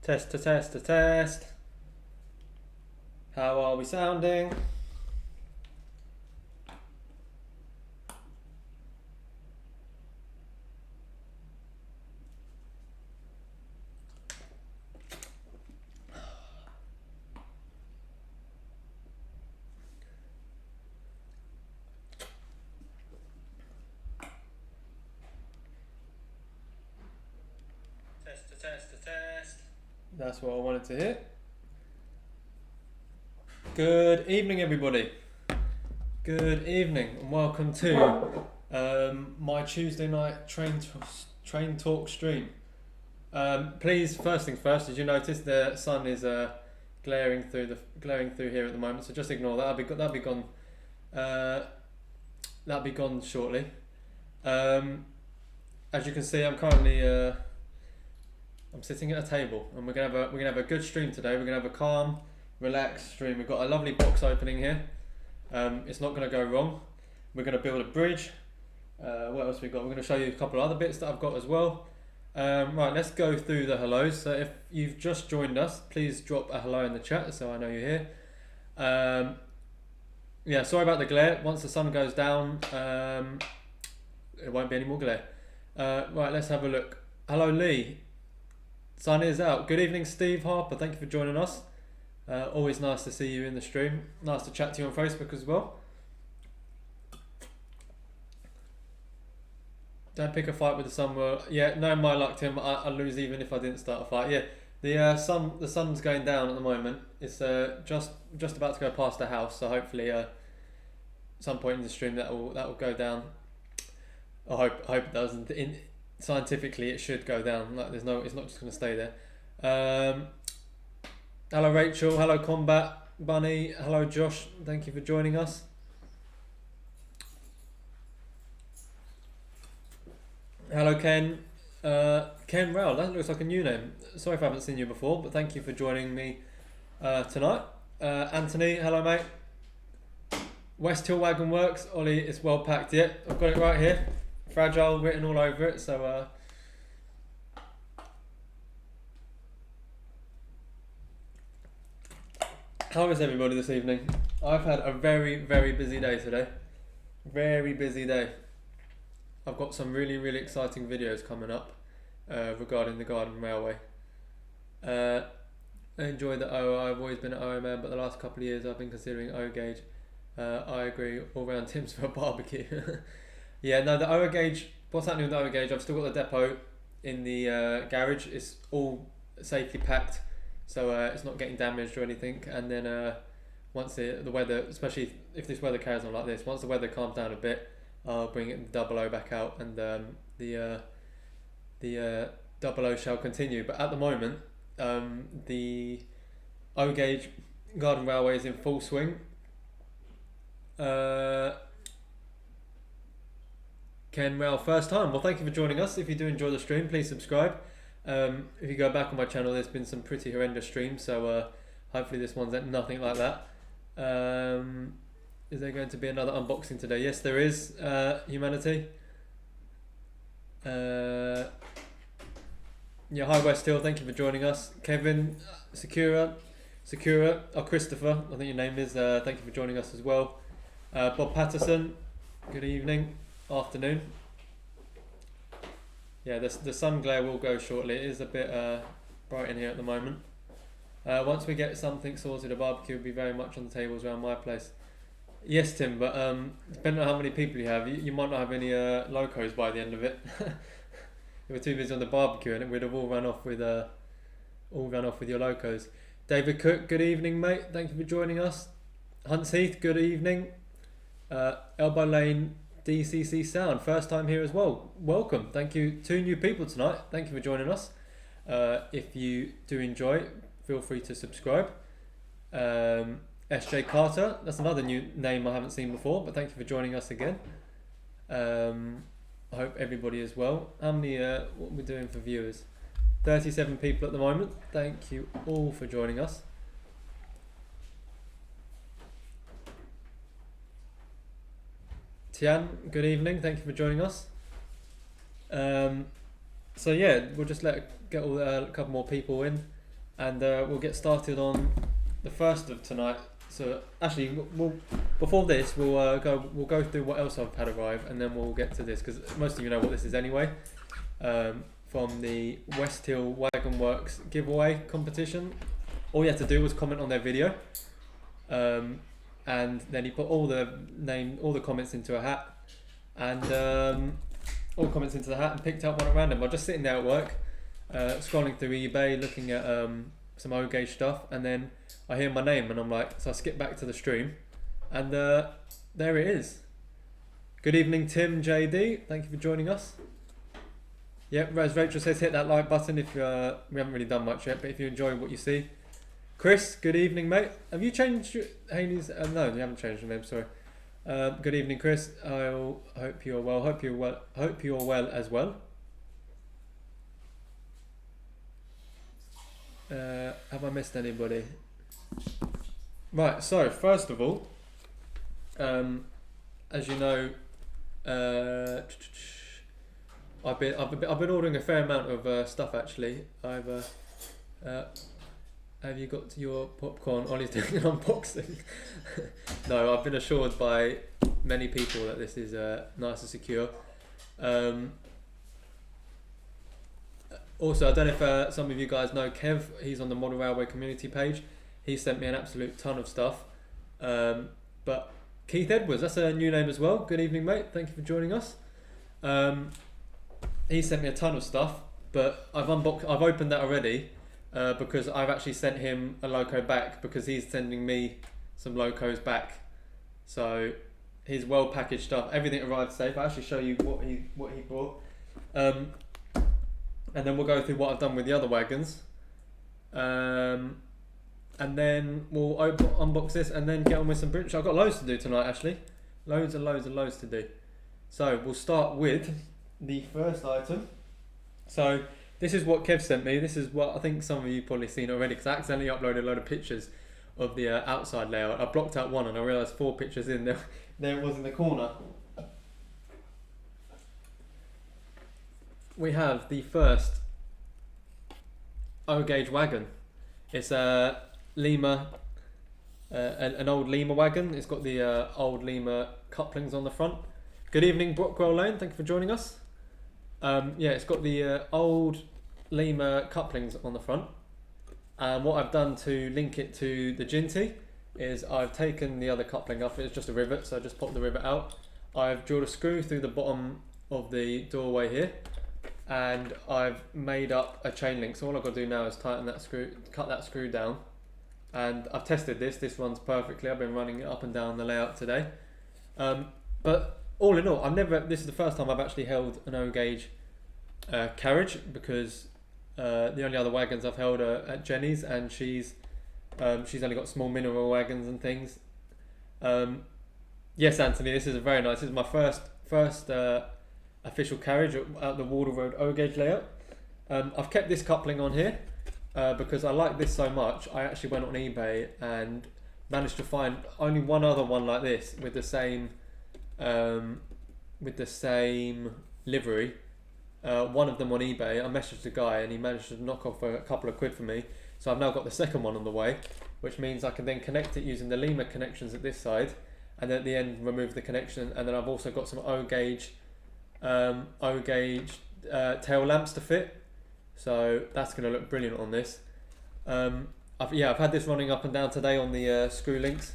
Test to test to test. How are we sounding? Test to test to test. That's what I wanted to hear. Good evening, everybody. Good evening, and welcome to my Tuesday night train talk stream. Please, first things first. Did you notice the sun is glaring through here at the moment? So just ignore that. That'll be gone. That'll be gone shortly. As you can see, I'm currently I'm sitting at a table, and we're gonna have a good stream today. We're gonna have a calm, relaxed stream. We've got a lovely box opening here. It's not gonna go wrong. We're gonna build a bridge. What else we got? We're gonna show you a couple of other bits that I've got as well. Right, let's go through the hellos. So if you've just joined us, please drop a hello in the chat so I know you're here. Yeah, sorry about the glare. Once the sun goes down, it won't be any more glare. Right, let's have a look. Hello, Lee. Sun is out. Good evening, Steve Harper. Thank you for joining us. Always nice to see you in the stream. Nice to chat to you on Facebook as well. Don't pick a fight with the sun. Well, yeah, no, my luck, Tim. I lose even if I didn't start a fight. Yeah, the sun's going down at the moment. It's just about to go past the house, so hopefully some point in the stream that will go down. I hope it doesn't. Scientifically, it should go down. Like it's not just going to stay there. Hello, Rachel. Hello, Combat Bunny. Hello, Josh. Thank you for joining us. Hello, Ken. Ken Rowell. That looks like a new name. Sorry if I haven't seen you before, but thank you for joining me tonight. Anthony. Hello, mate. West Hill Wagon Works. Ollie, it's well packed. Yeah, I've got it right here. Fragile written all over it. So. How is everybody this evening? I've had a very, very busy day today. Very busy day. I've got some really, really exciting videos coming up regarding the Garden Railway. I enjoy the OO. I've always been an OO man, but the last couple of years I've been considering O gauge. I agree, all round Tim's for a barbecue. Yeah, no, the OO gauge, what's happening with the OO gauge, I've still got the depot in the garage. It's all safely packed, so it's not getting damaged or anything. And then once the weather, especially if this weather carries on like this, once the weather calms down a bit, I'll bring it the 00 back out, and the 00 shall continue. But at the moment, the O gauge Garden Railway is in full swing. Ken Rail, first time. Well, thank you for joining us. If you do enjoy the stream, please subscribe. If you go back on my channel, there's been some pretty horrendous streams, so hopefully this one's nothing like that. Is there going to be another unboxing today? Yes, there is, Humanity. Yeah, hi West Hill, thank you for joining us. Kevin, Sakura, Christopher, I think your name is, thank you for joining us as well. Bob Patterson, good evening, afternoon. Yeah, the sun glare will go shortly. It is a bit bright in here at the moment. Once we get something sorted, a barbecue will be very much on the tables around my place. Yes, Tim, but depending on how many people you have, you might not have any locos by the end of it. If we're too busy on the barbecue, and we'd have all run off with your locos. David Cook, good evening, mate. Thank you for joining us. Hunts Heath, good evening. Elbow Lane DCC Sound, first time here as well. Welcome. Thank you. 2 new people tonight. Thank you for joining us. If you do enjoy, feel free to subscribe. SJ Carter, that's another new name I haven't seen before, but thank you for joining us again. I hope everybody is well. How many, what we're doing for viewers? 37 people at the moment. Thank you all for joining us. Tian, good evening. Thank you for joining us. So yeah, we'll just get a couple more people in. and we'll get started on the first of tonight. So actually, before this, we'll go through what else I've had arrive, and then we'll get to this because most of you know what this is anyway. From the West Hill Wagon Works giveaway competition, all you had to do was comment on their video, and then you put all the comments into a hat, and all comments into the hat, and picked up one at random. I was just sitting there at work, scrolling through eBay, looking at some O-Gauge stuff, and then I hear my name, and I'm like, so I skip back to the stream, and there it is. Good evening, Tim JD. Thank you for joining us. Yep, as Rachel says, hit that like button if we haven't really done much yet, but if you enjoy what you see. Chris, good evening, mate. Have you changed Haley's? No, you haven't changed your name. Sorry. Good evening, Chris. I hope you're well. Hope you're well as well. Have I missed anybody? Right. So first of all, as you know, I've been ordering a fair amount of stuff actually. Have you got your popcorn? Ollie's doing an unboxing. No, I've been assured by many people that this is nice and secure. Also, I don't know if some of you guys know Kev. He's on the Model Railway community page. He sent me an absolute ton of stuff. But Keith Edwards, that's a new name as well. Good evening, mate. Thank you for joining us. He sent me a ton of stuff, but I've opened that already. Because I've actually sent him a loco back because he's sending me some locos back. So his well packaged stuff, everything arrived safe. I'll actually show you what he brought. And then we'll go through what I've done with the other wagons. And then we'll unbox this and then get on with some British. I've got loads to do tonight actually. Loads and loads to do. So we'll start with the first item. So this is what Kev sent me. This is what I think some of you probably seen already because I accidentally uploaded a load of pictures of the outside layout. I blocked out one and I realised 4 pictures in there. There it was in the corner. We have the first O-Gauge wagon. It's a Lima, an old Lima wagon. It's got the old Lima couplings on the front. Good evening, Brockwell Lane. Thank you for joining us. Yeah, it's got the old Lima couplings on the front, and what I've done to link it to the Ginty is I've taken the other coupling off. It's just a rivet, so I just popped the rivet out. I've drilled a screw through the bottom of the doorway here, and I've made up a chain link. So all I've got to do now is tighten that screw, cut that screw down, and I've tested this. This runs perfectly. I've been running it up and down the layout today, but all in all, this is the first time I've actually held an O-Gauge carriage because the only other wagons I've held are at Jenny's, and she's only got small mineral wagons and things. Yes, Anthony, this is very nice. This is my first official carriage at the Wardle Road O-Gauge layout. I've kept this coupling on here because I like this so much. I actually went on eBay and managed to find only one other one like this with the same livery. One of them on eBay. I messaged the guy and he managed to knock off a couple of quid for me. So I've now got the second one on the way, which means I can then connect it using the Lima connections at this side, and then at the end remove the connection. And then I've also got some O-Gauge tail lamps to fit. So that's going to look brilliant on this. I've had this running up and down today on the screw links.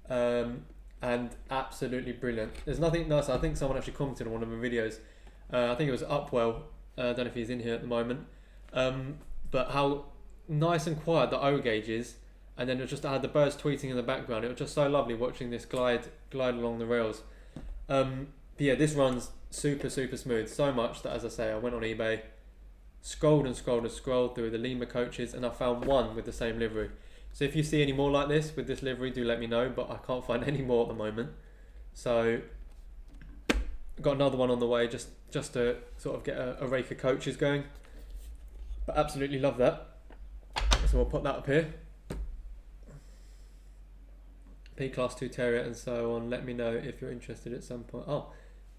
And absolutely brilliant. There's nothing nice. I think someone actually commented on one of the videos. I think it was Upwell. I don't know if he's in here at the moment. But how nice and quiet the O-Gauge is. And then I had the birds tweeting in the background. It was just so lovely watching this glide along the rails. But yeah, this runs super smooth. So much that, as I say, I went on eBay, scrolled through the Lima coaches, and I found one with the same livery. So if you see any more like this with this livery, do let me know, but I can't find any more at the moment. So got another one on the way just to sort of get a rake of coaches going. But absolutely love that. So we'll put that up here. P-Class 2 Terrier and so on. Let me know if you're interested at some point. Oh,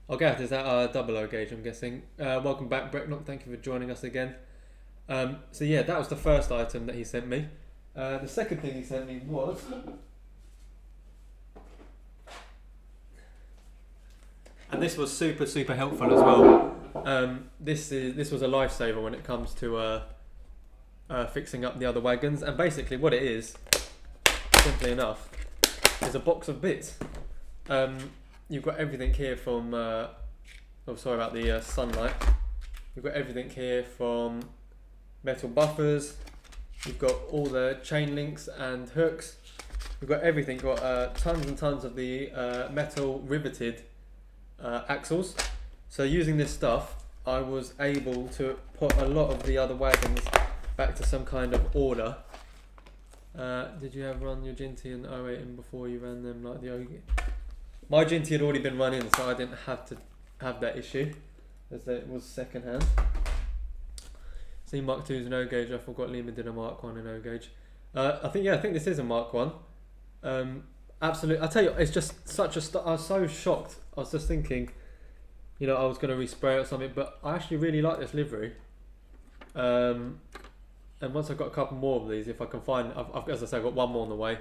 okay, is that double O gauge, I'm guessing. Welcome back, Brecknock. Thank you for joining us again. So yeah, that was the first item that he sent me. The second thing he sent me was and this was super helpful as well. This was a lifesaver when it comes to fixing up the other wagons, and basically what it is, simply enough, is a box of bits. You've got everything here from oh sorry about the sunlight. You've got everything here from metal buffers, you've got all the chain links and hooks, you've got everything, you've got tons and tons of the metal riveted axles. So using this stuff, I was able to put a lot of the other wagons back to some kind of order. Did you ever run your Ginty and 08 in before you ran them like the Ogie? My Ginty had already been run in, so I didn't have to have that issue, as it was second hand. See, Mark 2 is an O gauge. I forgot Lima did a Mark 1 in O gauge. I think this is a Mark 1. Absolutely. I tell you, it's just such a. I was so shocked. I was just thinking, you know, I was going to respray it or something, but I actually really like this livery. And once I've got a couple more of these, if I can find, as I say, I've got one more on the way.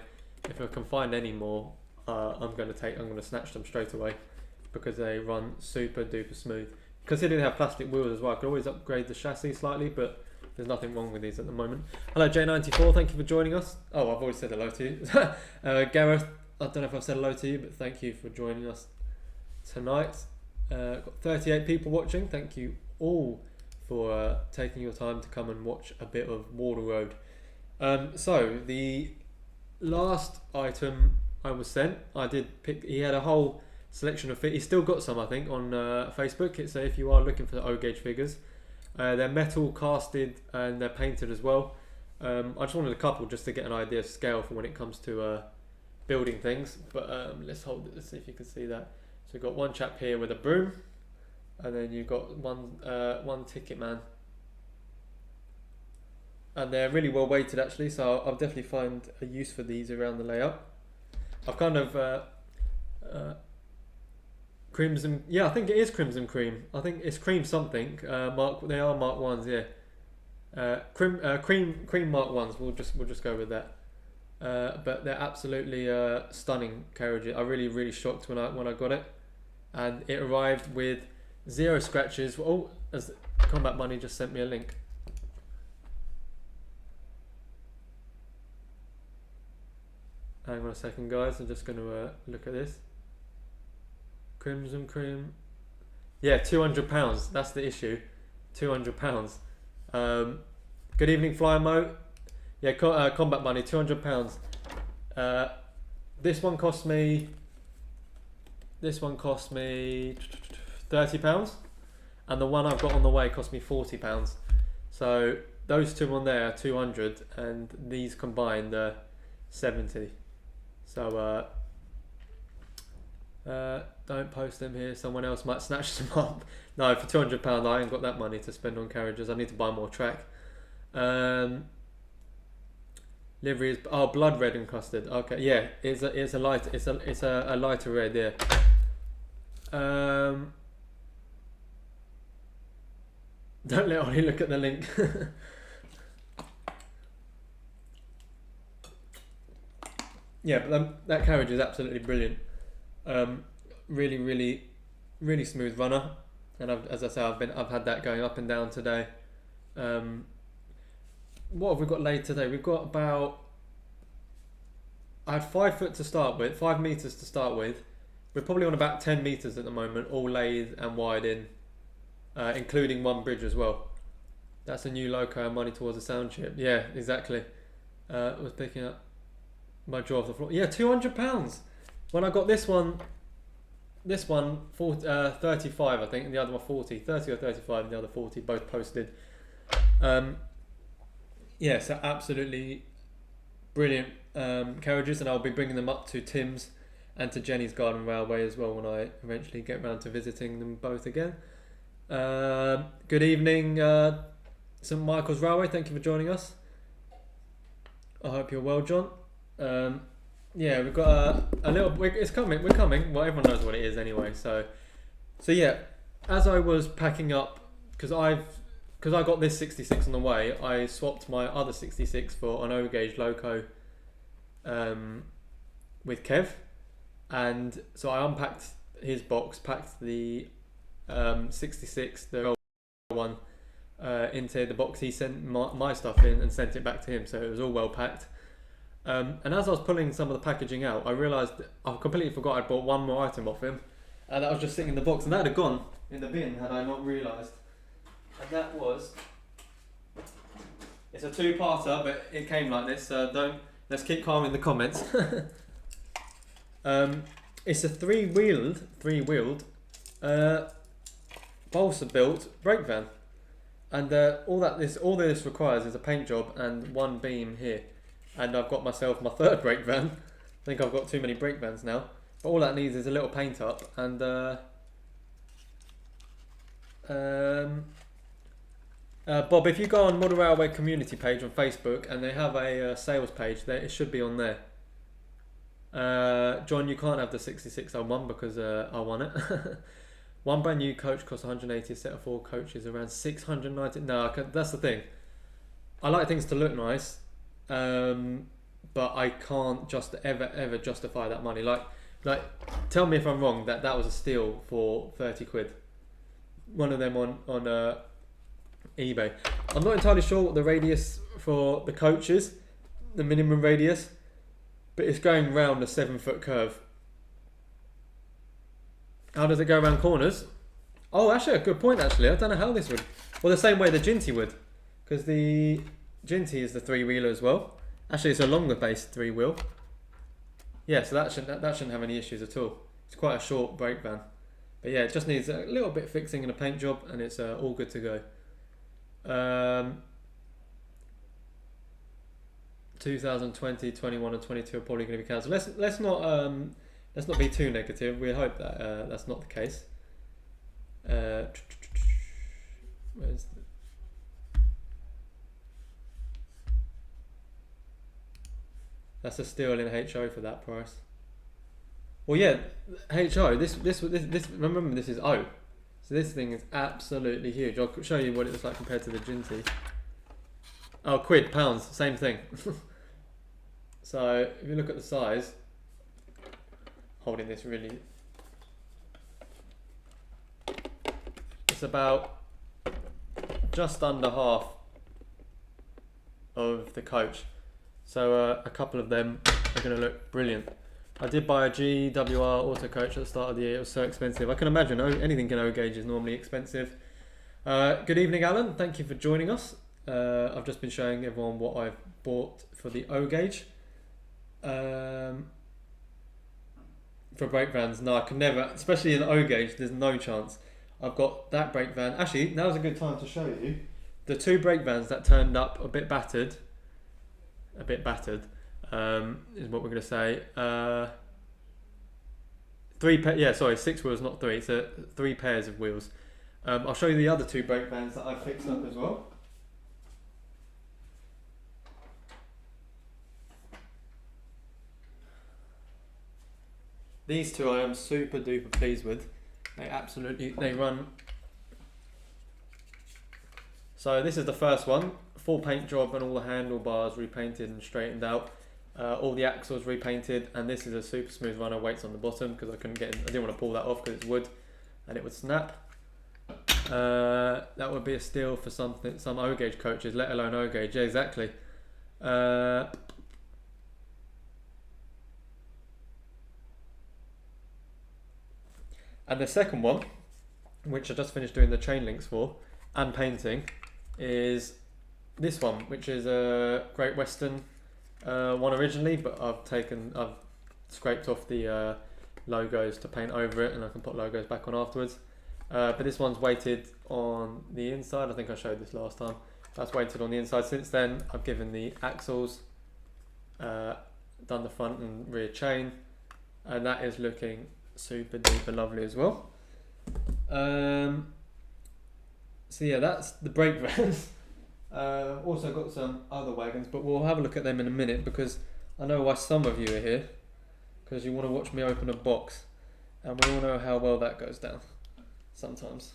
If I can find any more, I'm going to snatch them straight away, because they run super duper smooth. Considering they have plastic wheels as well, I could always upgrade the chassis slightly, but there's nothing wrong with these at the moment. Hello J94, thank you for joining us. Oh, I've already said hello to you. Gareth, I don't know if I've said hello to you, but thank you for joining us tonight. Got 38 people watching. Thank you all for taking your time to come and watch a bit of Wardle Road. So the last item I was sent, I did pick. He had a whole selection of fit. He's still got some, I think, on Facebook. It's if you are looking for the O gauge figures, they're metal casted and they're painted as well. I just wanted a couple just to get an idea of scale for when it comes to building things. But let's hold it. Let's see if you can see that. So you've got one chap here with a broom, and then you've got one ticket man, and they're really well weighted actually. So I'll definitely find a use for these around the layout. I've kind of crimson, yeah, I think it is crimson cream. I think it's cream something. They are Mark 1s, yeah. Cream Mark 1s. We'll just go with that. But they're absolutely stunning carriages. I really shocked when I got it, and it arrived with 0 scratches. Oh, as Combat Money just sent me a link. Hang on a second, guys. I'm just going to look at this. Crimson cream. Yeah, £200. That's the issue. £200. Good evening, Fly Mo. Yeah, Combat Money. £200. This one cost me £30, and the one I've got on the way cost me £40. So those two on there are 200, and these combined are 70. So don't post them here. Someone else might snatch them up. No, for £200, I ain't got that money to spend on carriages. I need to buy more track. Livery is blood red encrusted. Okay, yeah, it's a lighter red. Yeah. Don't let Ollie look at the link. Yeah, but that carriage is absolutely brilliant. Really smooth runner, and as I say, I've had that going up and down today. What have we got laid today? We've got about. I had 5 foot to start with, 5 meters to start with. We're probably on about 10 meters at the moment, all laid and wide in, including one bridge as well. That's a new loco and money towards a sound chip. Yeah, exactly. Was picking up my jaw off the floor. Yeah, £200. When I got this one 35, I think, and the other one 40. 30 or 35, and the other 40, both posted. Yeah, so absolutely brilliant carriages, and I'll be bringing them up to Tim's and to Jenny's Garden Railway as well when I eventually get round to visiting them both again. Good evening, St Michael's Railway. Thank you for joining us. I hope you're well, John. Yeah, we've got a little. It's coming. We're coming. Well, everyone knows what it is anyway. So yeah. As I was packing up, because I've because I got this 66 on the way, I swapped my other 66 for an O-gauge Loco with Kev, and so I unpacked his box, packed the 66, the one, into the box. He sent my stuff in and sent it back to him, so it was all well packed. And as I was pulling some of the packaging out, I realised I completely forgot I'd bought one more item off him, and that was just sitting in the box, and that had gone in the bin had I not realised. And that was, it's a two-parter, but it came like this, so let's keep calm in the comments. It's a three-wheeled balsa-built brake van, and all this requires is a paint job and one beam here, and I've got myself my third brake van. I think I've got too many brake vans now, but all that needs is a little paint up, and Bob, if you go on Model Railway community page on Facebook, and they have a sales page there, it should be on there. John, you can't have the 6601 because I won it. One brand new coach costs 180, a set of 4 coaches around 690. No, that's the thing. I like things to look nice, but I can't just ever justify that money. Like, tell me if I'm wrong that was a steal for 30 quid. One of them on eBay. I'm not entirely sure what the radius for the coach is, the minimum radius, but it's going round a 7-foot curve. How does it go around corners? Oh, actually, a good point, actually. I don't know how this would. Well, the same way the Ginty would, because the Ginty is the three-wheeler as well. Actually, it's a longer base three-wheel. Yeah, so that shouldn't have any issues at all. It's quite a short brake van. But yeah, it just needs a little bit fixing and a paint job, and it's all good to go. 2020, 21 and 22 are probably going to be cancelled. Let's not be too negative. We hope that that's not the case. Where's that's a steal in HO for that price. Well, yeah, HO. This. Remember, this is O. So this thing is absolutely huge. I'll show you what it looks like compared to the Ginty. Oh, quid, pounds, same thing. So if you look at the size, holding this really, it's about just under half of the coach. So a couple of them are going to look brilliant. I did buy a GWR auto coach at the start of the year. It was so expensive. I can imagine anything in O gauge is normally expensive. Good evening, Alan. Thank you for joining us. I've just been showing everyone what I've bought for the O gauge. For brake vans, no, I can never, especially in O gauge, there's no chance. I've got that brake van. Actually, now's a good time to show you the 2 brake vans that turned up a bit battered. Is what we're going to say. 6 wheels, not 3. It's 3 pairs of wheels. I'll show you the other 2 brake vans that I've fixed up as well. These 2 I am super duper pleased with. They run. So this is the first one, full paint job and all the handlebars repainted and straightened out. All the axles repainted, and this is a super smooth runner. Weights on the bottom because I didn't want to pull that off because it's wood and it would snap. That would be a steal for some O gauge coaches, let alone O gauge. Yeah, exactly. And the second one, which I just finished doing the chain links for and painting, is this one, which is a Great Western one originally, but I've scraped off the logos to paint over it, and I can put logos back on afterwards. But this one's weighted on the inside. I think I showed this last time. That's weighted on the inside. Since then, I've given the axles, done the front and rear chain, and that is looking super duper lovely as well. So yeah, that's the brake vans. Also got some other wagons, but we'll have a look at them in a minute because I know why some of you are here, because you want to watch me open a box, and we all know how well that goes down sometimes.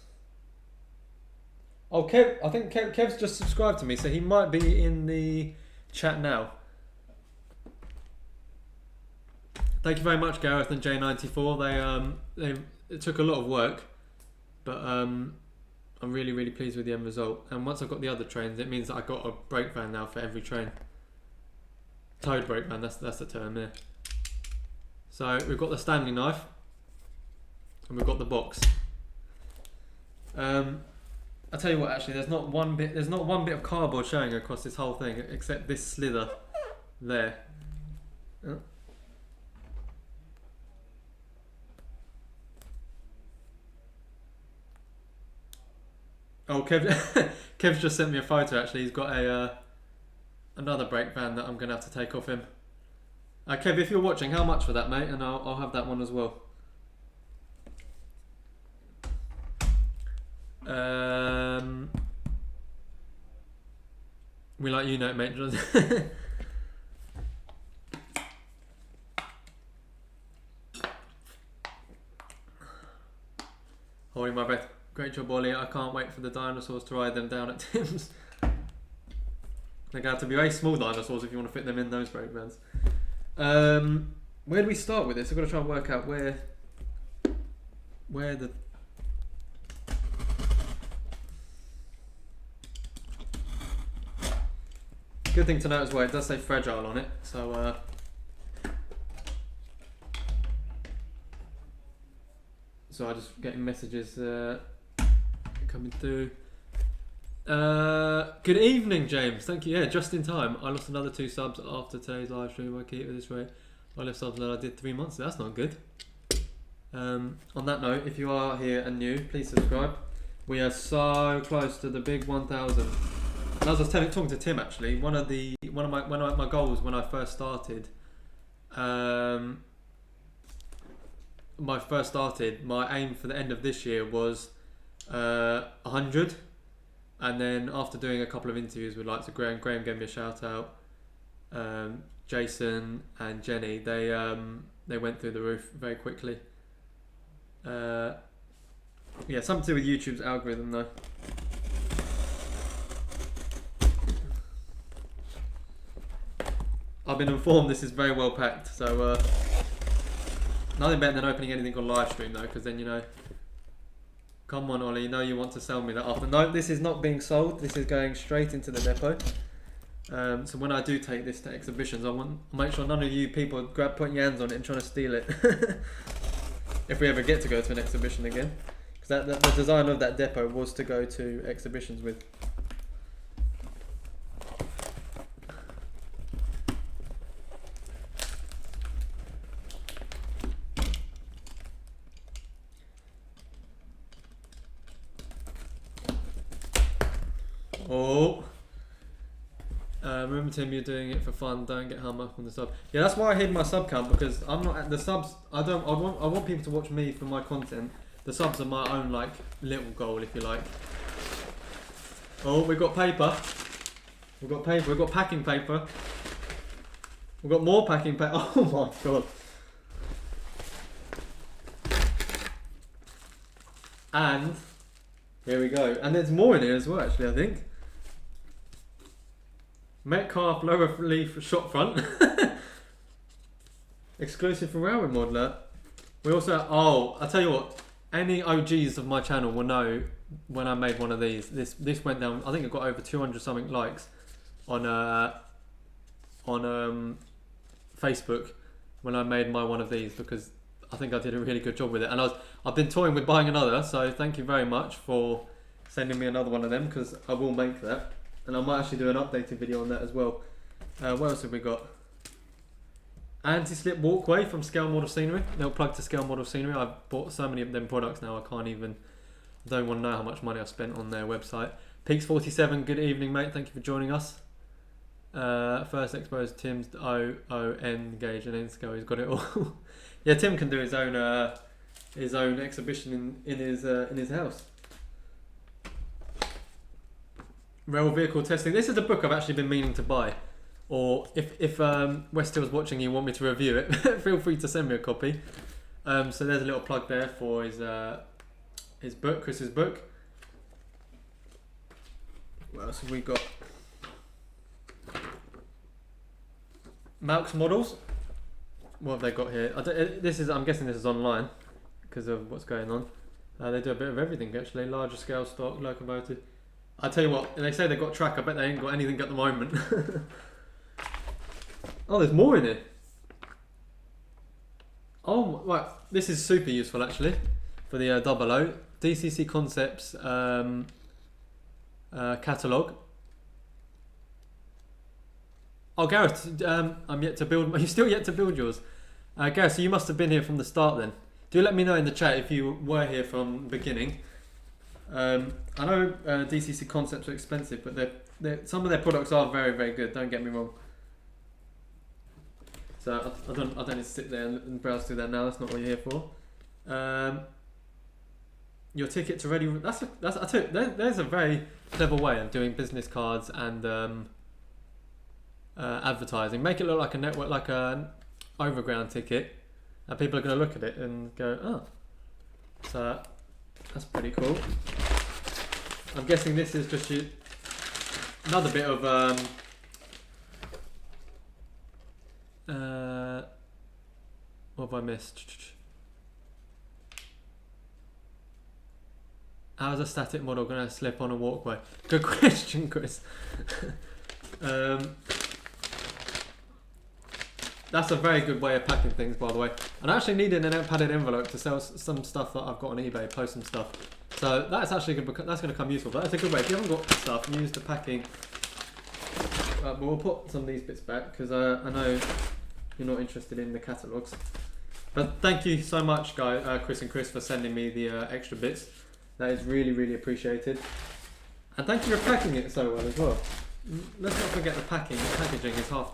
Oh, Kev, I think Kev's just subscribed to me, so he might be in the chat now. Thank you very much, Gareth and J94. It took a lot of work, but I'm really pleased with the end result. And once I've got the other trains, it means that I've got a brake van now for every train. Towed brake van, that's the term there. So we've got the Stanley knife, and we've got the box. I'll tell you what, actually, there's not one bit of cardboard showing across this whole thing except this slither there. Oh, Kev's just sent me a photo. Actually, he's got another brake van that I'm gonna have to take off him. Kev, if you're watching, how much for that, mate? And I'll have that one as well. We like you, mate. Holding my breath. Great job, Ollie. I can't wait for the dinosaurs to ride them down at Tim's. They're going to have to be very small dinosaurs if you want to fit them in those brake vans. Where do we start with this? I've got to try and work out where the... Good thing to note as well, it does say fragile on it, so I'm just getting messages coming through. Good evening, James. Thank you. Yeah, just in time. I lost another 2 subs after today's live stream. I keep it this way. I left subs that I did 3 months. So that's not good. On that note, if you are here and new, please subscribe. We are so close to the big 1,000. And as I was talking to Tim, actually, one of my goals when I first started, my aim for the end of this year was 100, and then after doing a couple of interviews with like Graham gave me a shout out, Jason and Jenny, they went through the roof very quickly. Yeah, something to do with YouTube's algorithm though. I've been informed this is very well packed, so nothing better than opening anything on live stream though, because then you know. Come on, Ollie, you know you want to sell me that after. No, this is not being sold. This is going straight into the depot. So when I do take this to exhibitions, I want to make sure none of you people putting your hands on it and trying to steal it. If we ever get to go to an exhibition again, because the design of that depot was to go to exhibitions with. Oh, remember Tim, you're doing it for fun. Don't get hung up on the sub. Yeah, that's why I hid my sub count, because I'm not at the subs. I want people to watch me for my content. The subs are my own like little goal, if you like. Oh, we've got paper. We've got paper. We've got packing paper. We've got more packing paper. Oh my god. And here we go. And there's more in here as well, actually, I think. Metcalf lower leaf shop front. Exclusive for Railway Modeler. We also, I'll tell you what, any OGs of my channel will know when I made one of these. This went down, I think it got over 200 something likes on Facebook when I made my one of these, because I think I did a really good job with it. And I've been toying with buying another, so thank you very much for sending me another one of them, because I will make that. And I might actually do an updated video on that as well. What else have we got? Anti-slip walkway from Scale Model Scenery. Little plug to Scale Model Scenery. I've bought so many of them products now, I don't want to know how much money I've spent on their website. Peaks47, good evening, mate. Thank you for joining us. First exposed Tim's OON gauge and N scale. He's got it all. Yeah, Tim can do his own exhibition in his house. Rail vehicle testing. This is the book I've actually been meaning to buy. Or if West Hill's watching, you want me to review it, feel free to send me a copy. So there's a little plug there for his book, Chris's book. What else have we got? Malk's models. What have they got here? I'm guessing this is online because of what's going on. They do a bit of everything actually. Larger scale stock, locomotive. I tell you what, they say they've got track. I bet they ain't got anything at the moment. Oh, there's more in here. Oh, right. This is super useful actually for the 00 DCC Concepts catalogue. Oh, Gareth, I'm yet to build. You're still yet to build yours, Gareth. So you must have been here from the start then. Do let me know in the chat if you were here from the beginning. I know DCC Concepts are expensive, but some of their products are very, very good. Don't get me wrong. So I don't need to sit there and browse through that now. That's not what you're here for. Your tickets are ready. There's a very clever way of doing business cards and advertising. Make it look like a network, like an overground ticket, and people are going to look at it and go, oh. So that's pretty cool. I'm guessing this is just another bit of what have I missed? How's a static model going to slip on a walkway? Good question, Chris. That's a very good way of packing things, by the way. And I actually needed an padded envelope to sell some stuff that I've got on eBay, post some stuff. So that's actually going to come useful. But that's a good way. If you haven't got stuff, use the packing. But we'll put some of these bits back because I know you're not interested in the catalogues. But thank you so much, Chris and Chris, for sending me the extra bits. That is really, really appreciated. And thank you for packing it so well as well. Let's not forget the packing. The packaging is half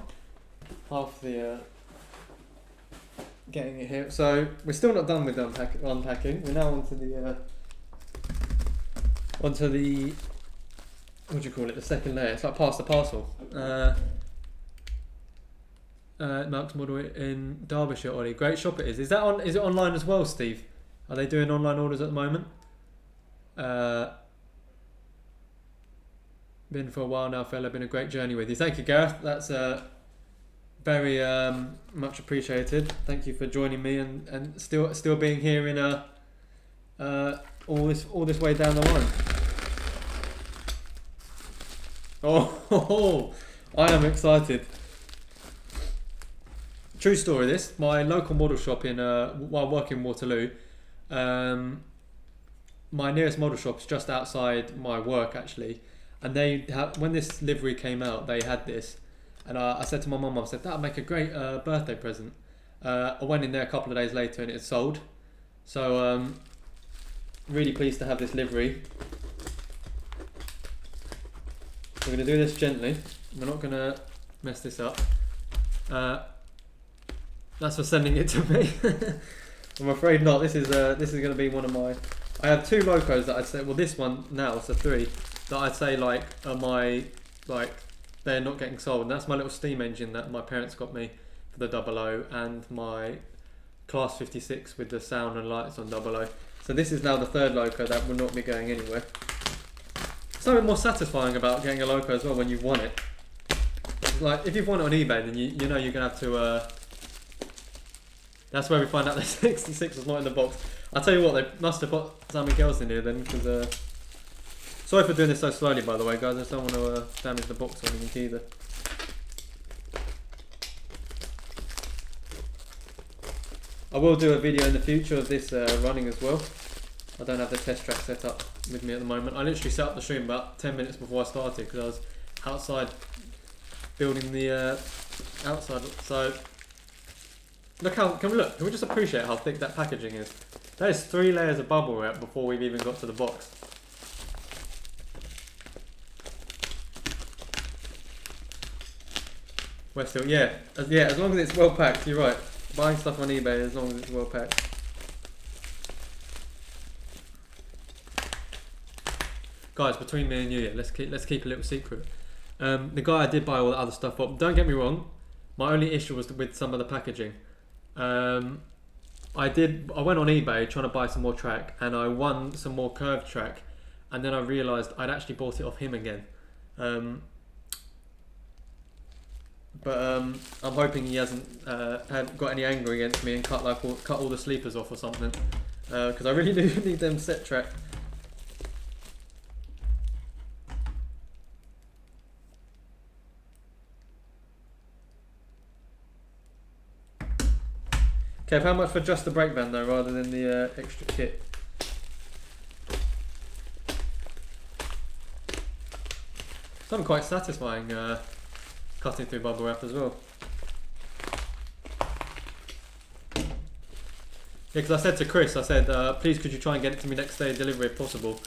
the getting it here. So we're still not done with unpacking. We're now onto the what do you call it? The second layer. It's like past the parcel. Mark's model in Derbyshire, Ollie. Great shop it is. Is it online as well, Steve? Are they doing online orders at the moment? Been for a while now, fella. Been a great journey with you. Thank you, Gareth. That's very much appreciated. Thank you for joining me and still being here in all this way down the line. Oh, I am excited. True story. This my local model shop while working in Waterloo. My nearest model shop is just outside my work actually, and when this livery came out, they had this. And I said to my mum, I said, that'd make a great birthday present. I went in there a couple of days later and it had sold. So really pleased to have this livery. We're going to do this gently. We're not going to mess this up. That's for sending it to me. I'm afraid not. This is going to be one of my... I have two locos that I'd say... Well, this one now, so three, that I'd say are my... they're not getting sold. And that's my little steam engine that my parents got me for the 00 and my Class 56 with the sound and lights on 00. So this is now the third loco that will not be going anywhere. Something more satisfying about getting a loco as well when you've won it. Like if you've won it on eBay, then you know you're gonna have to. That's where we find out the 66 was not in the box. I'll tell you what, they must have put something else in here then, because. Sorry for doing this so slowly, by the way, guys. I just don't want to damage the box or anything either. I will do a video in the future of this running as well. I don't have the test track set up with me at the moment. I literally set up the stream about 10 minutes before I started because I was outside building the outside. So look how can we just appreciate how thick that packaging is? That is 3 layers of bubble wrap before we've even got to the box. We're still as long as it's well packed. You're right. Buying stuff on eBay as long as it's well packed. Guys, between me and you, let's keep a little secret. The guy I did buy all the other stuff up. Don't get me wrong. My only issue was with some of the packaging. I went on eBay trying to buy some more track, and I won some more curved track, and then I realised I'd actually bought it off him again. But I'm hoping he hasn't got any anger against me and cut all the sleepers off or something, because I really do need them set track. Kev, how much for just the brake van though, rather than the extra kit? Something quite satisfying cutting through bubble wrap as well. Yeah, because I said to Chris, I said, please could you try and get it to me next day delivery if possible,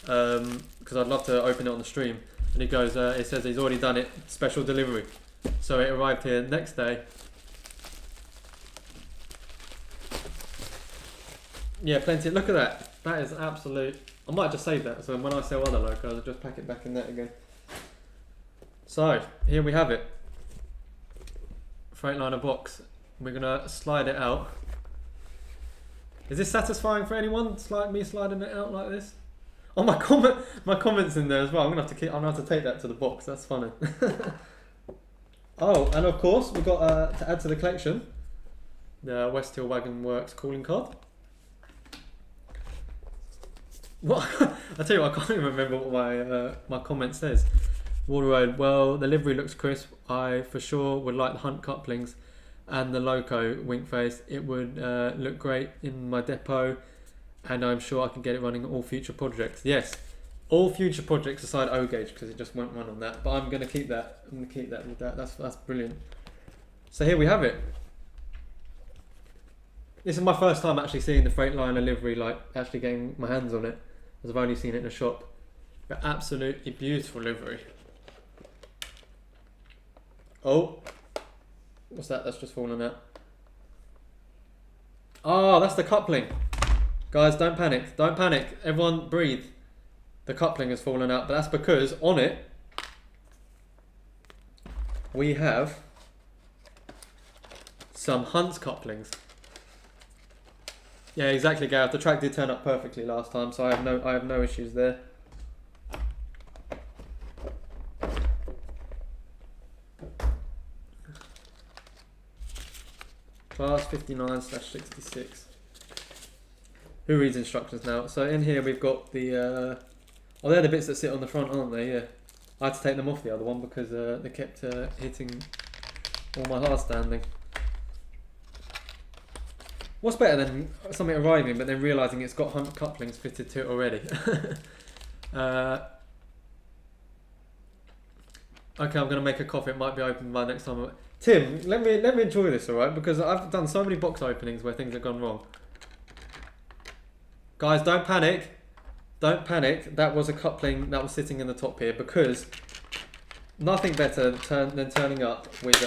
because I'd love to open it on the stream. And he goes, it says he's already done it, special delivery. So it arrived here next day. Yeah, plenty. Look at that. That is absolute. I might just save that, so when I sell other locos, I'll just pack it back in that again. So, here we have it. Freightliner box. We're going to slide it out. Is this satisfying for anyone? Me sliding it out like this? Oh, my comment's in there as well. I'm going to have to take that to the box. That's funny. Oh, and of course, we've got to add to the collection the West Hill Wagon Works calling card. What? I tell you what, I can't even remember what my comment says. Wardle Road, well, the livery looks crisp. I for sure would like the Hunt couplings and the Loco wink face. It would look great in my depot, and I'm sure I can get it running on all future projects. Yes, all future projects aside O gauge, because it just won't run on that. But I'm going to keep that. I'm going to keep that with that. That's brilliant. So here we have it. This is my first time actually seeing the Freightliner livery, like actually getting my hands on it, as I've only seen it in a shop. But absolutely beautiful livery. Oh, what's that? That's just fallen out. Oh, that's the coupling. Guys, don't panic. Don't panic. Everyone breathe. The coupling has fallen out, but that's because on it we have some Hunt's couplings. Yeah, exactly, Gareth. The track did turn up perfectly last time, so I have no issues there. Class 59/66. Who reads instructions now? So in here we've got the oh, they're the bits that sit on the front, aren't they? Yeah. I had to take them off the other one because they kept hitting all my hard standing. What's better than something arriving but then realising it's got Hunt couplings fitted to it already? Okay, I'm going to make a coffee. It might be open by next time. Tim, let me enjoy this, alright? Because I've done so many box openings where things have gone wrong. Guys, don't panic. Don't panic. That was a coupling that was sitting in the top here, because nothing better than turning up with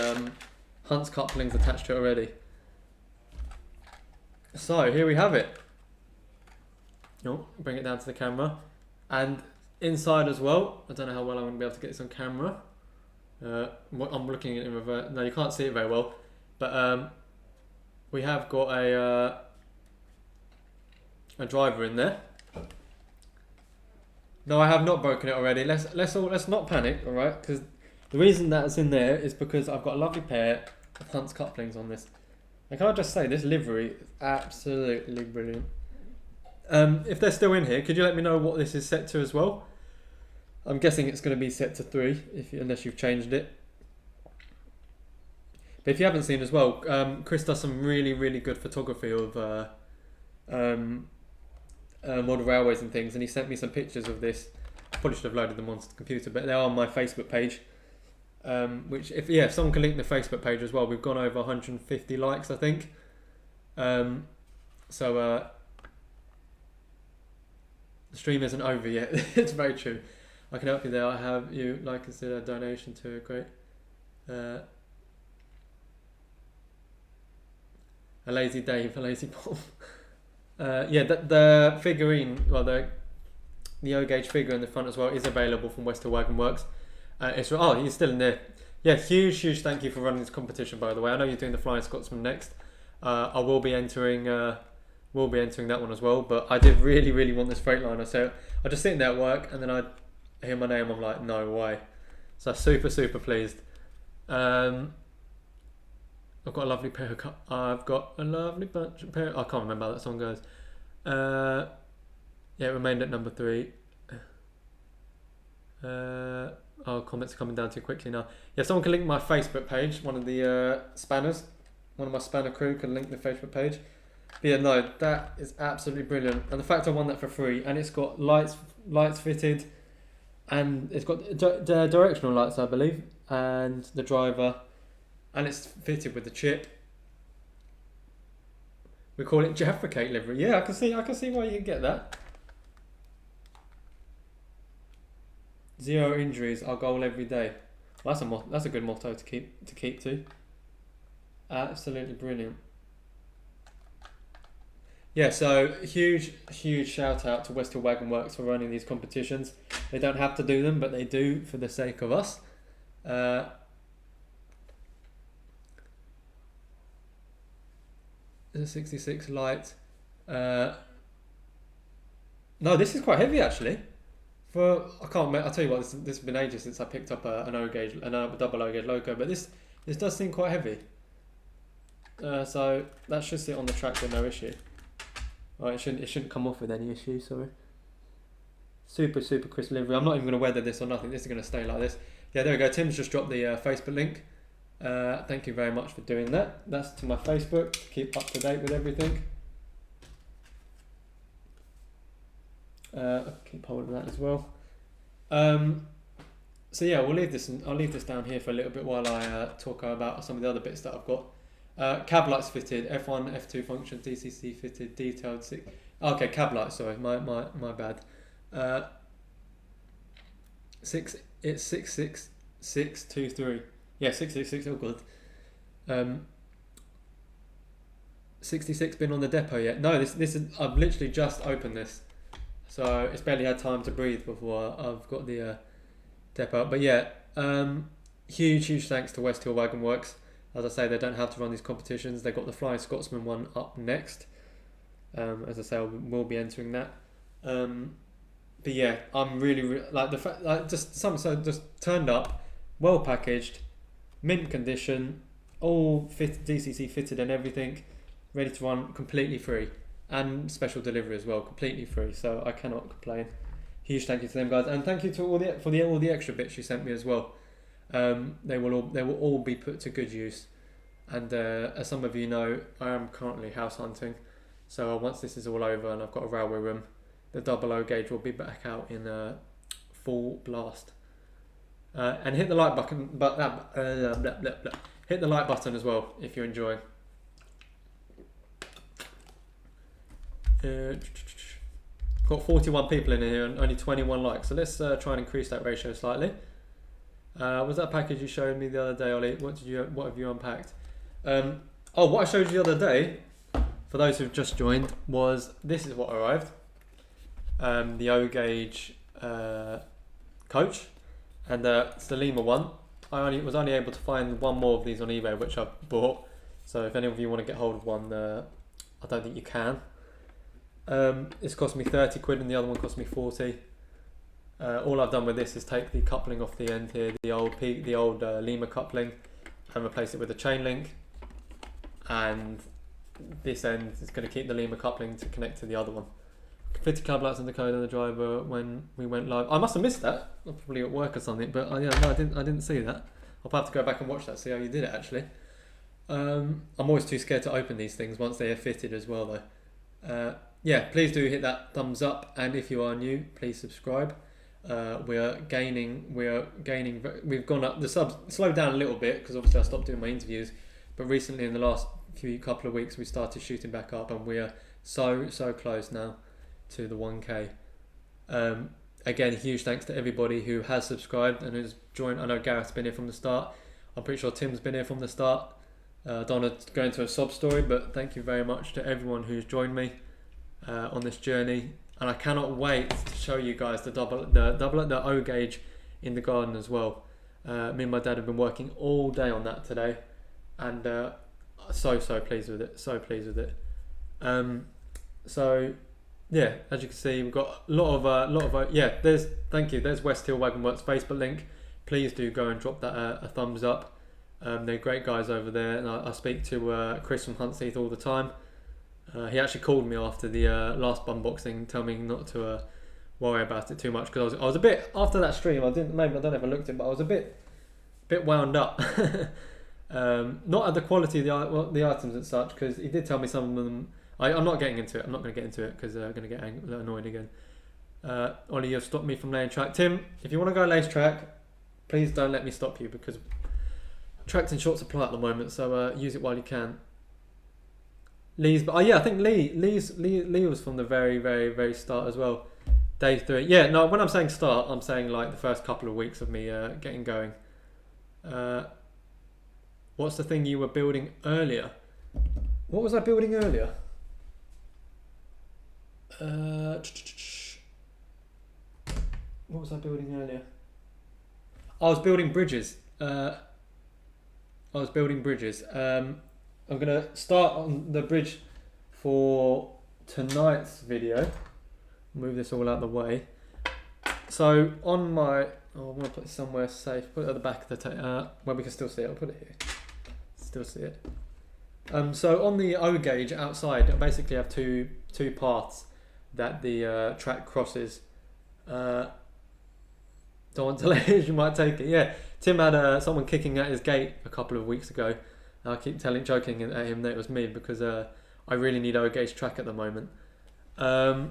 Hunt's couplings attached to it already. So here we have it. Oh, bring it down to the camera. And inside as well, I don't know how well I'm going to be able to get this on camera. I'm looking at it in reverse. No, you can't see it very well. But we have got a driver in there. No, I have not broken it already. Let's not panic, all right? Because the reason that's in there is because I've got a lovely pair of Hunt's couplings on this. And can I just say, this livery is absolutely brilliant. If they're still in here, could you let me know what this is set to as well? I'm guessing it's going to be set to 3, unless you've changed it. But if you haven't seen as well, Chris does some really, really good photography of model railways and things, and he sent me some pictures of this. I probably should have loaded them onto the computer, but they're on my Facebook page. Which, if someone can link the Facebook page as well, we've gone over 150 likes, I think. So the stream isn't over yet. It's very true. I can help you there. I have you consider a donation to a great a lazy Dave, a lazy Paul. Yeah, the figurine, well, the O gauge figure in the front as well is available from West Hill Wagon Works. He's still in there. Yeah, huge thank you for running this competition, by the way. I know you're doing the Flying Scotsman next. I will be entering that one as well, but I did really want this Freightliner, so I just sitting there at work, and then I I hear my name, I'm like, no way. So super, super pleased. I've got a lovely pair of I've got a lovely bunch of pair. I can't remember how that song goes. Yeah, it remained at number 3. Comments are coming down too quickly now. Yeah, someone can link my Facebook page. One of the spanners, one of my spanner crew can link the Facebook page. But yeah, no, that is absolutely brilliant. And the fact I won that for free, and it's got lights fitted, and it's got directional lights, I believe, and the driver, and it's fitted with the chip. We call it Jeffricate livery. Yeah, I can see why you can get that. 0 injuries, our goal every day. Well, that's a good motto to keep to. Absolutely brilliant. Yeah, so huge shout out to Westhill Wagon Works for running these competitions. They don't have to do them, but they do for the sake of us. 66 light. No, this is quite heavy actually. I'll tell you what, this has been ages since I picked up a double O gauge loco, but this does seem quite heavy. So that should sit on the track with no issue. Right, it shouldn't come off with any issue. Sorry. Super crisp livery. I'm not even going to weather this or nothing. This is going to stay like this. Yeah, there we go. Tim's just dropped the Facebook link. Thank you very much for doing that. That's to my Facebook to keep up to date with everything. I'll keep hold of that as well. So yeah, I'll leave this down here for a little bit while I talk about some of the other bits that I've got. Cab lights fitted, F1, F2 function, DCC fitted, detailed 6. Okay, cab lights. Sorry, my bad. 66623. Yeah, 666. Oh good. 66 been on the depot yet? No, this is. I've literally just opened this, so it's barely had time to breathe before I've got the depot. But yeah, huge thanks to Westhill Wagon Works. As I say, they don't have to run these competitions. They've got the Flying Scotsman one up next. As I say, we'll be entering that. But yeah, I'm really like the fact, like just turned up, well packaged, mint condition, all DCC fitted and everything, ready to run, completely free, and special delivery as well, completely free. So I cannot complain. Huge thank you to them guys, and thank you to all the extra bits you sent me as well. They will all be put to good use, and as some of you know, I am currently house hunting, so once this is all over and I've got a railway room, the double O gauge will be back out in full blast. And hit the like button, hit the like button as well if you're enjoying. Got 41 people in here and only 21 likes, so let's try and increase that ratio slightly. Was that package you showed me the other day, Ollie? What have you unpacked? What I showed you the other day, for those who've just joined, was this is what arrived. The O gauge coach, and it's the Lima one. I was only able to find one more of these on eBay, which I bought. So if any of you want to get hold of one, I don't think you can. It's cost me 30 quid and the other one cost me 40. All I've done with this is take the coupling off the end here, the old Lima coupling, and replace it with a chain link. And this end is going to keep the Lima coupling to connect to the other one. Fitted cab lights and the code on the driver when we went live. I must have missed that. I'm probably at work or something, but I didn't see that. I'll have to go back and watch that, see how you did it actually. I'm always too scared to open these things once they are fitted as well though. Yeah, please do hit that thumbs up, and if you are new, please subscribe. We're gaining. We've gone up. The subs slowed down a little bit because obviously I stopped doing my interviews, but recently in the last couple of weeks we started shooting back up, and we are so close now to the 1K. Again, huge thanks to everybody who has subscribed and has joined. I know Gareth's been here from the start. I'm pretty sure Tim's been here from the start. I don't want to go into a sob story, but thank you very much to everyone who's joined me on this journey. And I cannot wait to show you guys the O gauge in the garden as well. Me and my dad have been working all day on that today, and so pleased with it. So pleased with it. So yeah, as you can see, we've got a lot of yeah. Thank you. There's West Hill Wagon Works Facebook link. Please do go and drop that a thumbs up. They're great guys over there, and I speak to Chris from Huntseath all the time. He actually called me after the last unboxing, telling me not to worry about it too much, because I was a bit after that stream. I don't know if I looked at it, but I was a bit wound up. Not at the quality of the items and such, because he did tell me some of them. I'm not getting into it. I'm not going to get into it because I'm going to get annoyed again. Ollie, you've stopped me from laying track. Tim, if you want to go lace track, please don't let me stop you, because track's in short supply at the moment, so use it while you can. Lee's, but yeah, I think Lee was from the very, very, very start as well. Day 3. Yeah, no, when I'm saying start, I'm saying like the first couple of weeks of me getting going. What's the thing you were building earlier? What was I building earlier? What was I building earlier? I was building bridges. I'm going to start on the bridge for tonight's video. Move this all out of the way. So on my... Oh, I'm going to put it somewhere safe. Put it at the back of the... where we can still see it. I'll put it here. Still see it. So on the O gauge outside, I basically have two paths that the track crosses. Don't want to let you might take it. Yeah, Tim had someone kicking at his gate a couple of weeks ago. I keep joking at him that it was me, because I really need O gauge track at the moment. Yeah,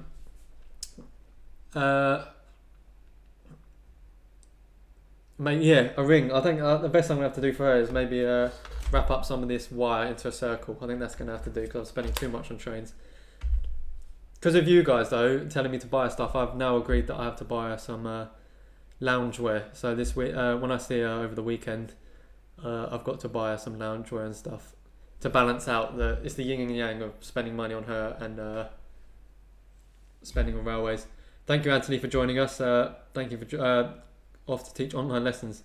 a ring. I think the best I'm gonna have to do for her is maybe wrap up some of this wire into a circle. I think that's gonna have to do, because I'm spending too much on trains. Because of you guys though telling me to buy stuff, I've now agreed that I have to buy her some loungewear. So this week, when I see her over the weekend, I've got to buy her some loungewear and stuff to balance out it's the yin and yang of spending money on her and spending on railways. Thank you, Anthony, for joining us. Thank you for off to teach online lessons.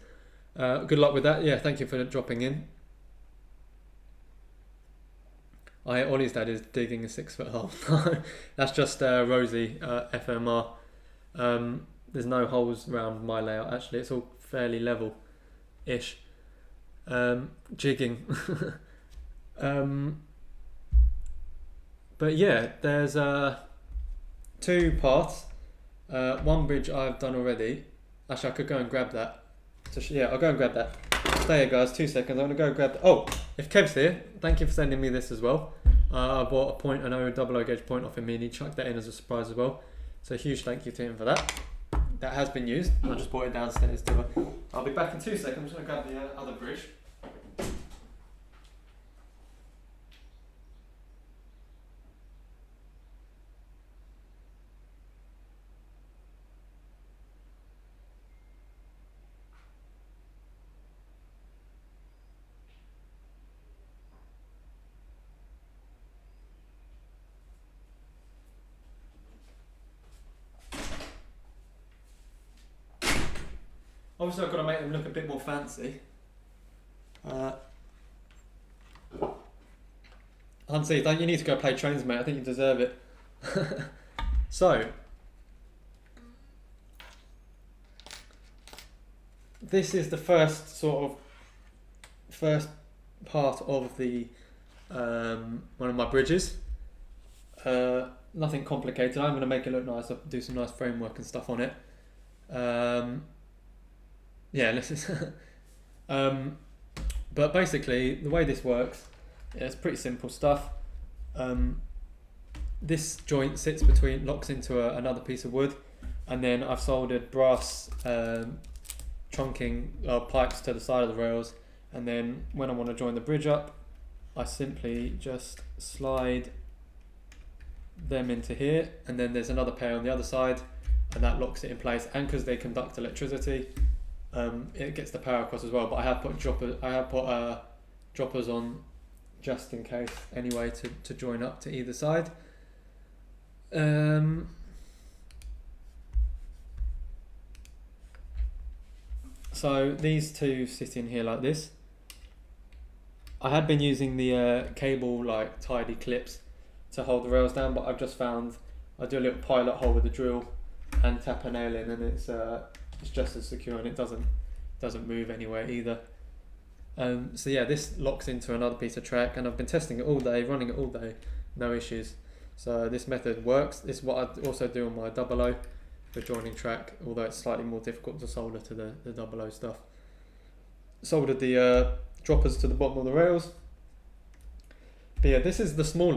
Good luck with that. Yeah, thank you for dropping in. Ollie's dad is digging a 6-foot hole. That's just Rosie FMR. There's no holes around my layout actually. It's all fairly level-ish. Jigging. But yeah, there's 2 parts. One bridge I've done already. Actually, I could go and grab that. So yeah, I'll go and grab that. Stay here, guys. 2 seconds. I'm gonna go grab that. Oh, if Kev's here, thank you for sending me this as well. I bought an O gauge point off him, and he chucked that in as a surprise as well. So huge thank you to him for that. That has been used. I just brought it downstairs to her. I'll be back in 2 seconds. I'm just gonna grab the other bridge. Obviously, I've got to make them look a bit more fancy. Hansi, you need to go play trains, mate. I think you deserve it. So, this is the first part of the one of my bridges. Nothing complicated. I'm going to make it look nice. I'll do some nice framework and stuff on it. Yeah, this is but basically the way this works, it's pretty simple stuff. This joint locks into another piece of wood, and then I've soldered brass trunking pipes to the side of the rails, and then when I want to join the bridge up, I simply just slide them into here, and then there's another pair on the other side, and that locks it in place. And because they conduct electricity, it gets the power across as well. But I have put droppers on just in case anyway to join up to either side. So these two sit in here like this. I had been using the cable like tidy clips to hold the rails down, but I've just found I do a little pilot hole with the drill and tap a nail in, and it's just as secure, and it doesn't move anywhere either. So yeah, this locks into another piece of track, and I've been testing it all day, running it all day, no issues. So this method works. It's what I also do on my 00 for joining track, although it's slightly more difficult to solder to the 00 stuff. Soldered the droppers to the bottom of the rails. But yeah, this is the small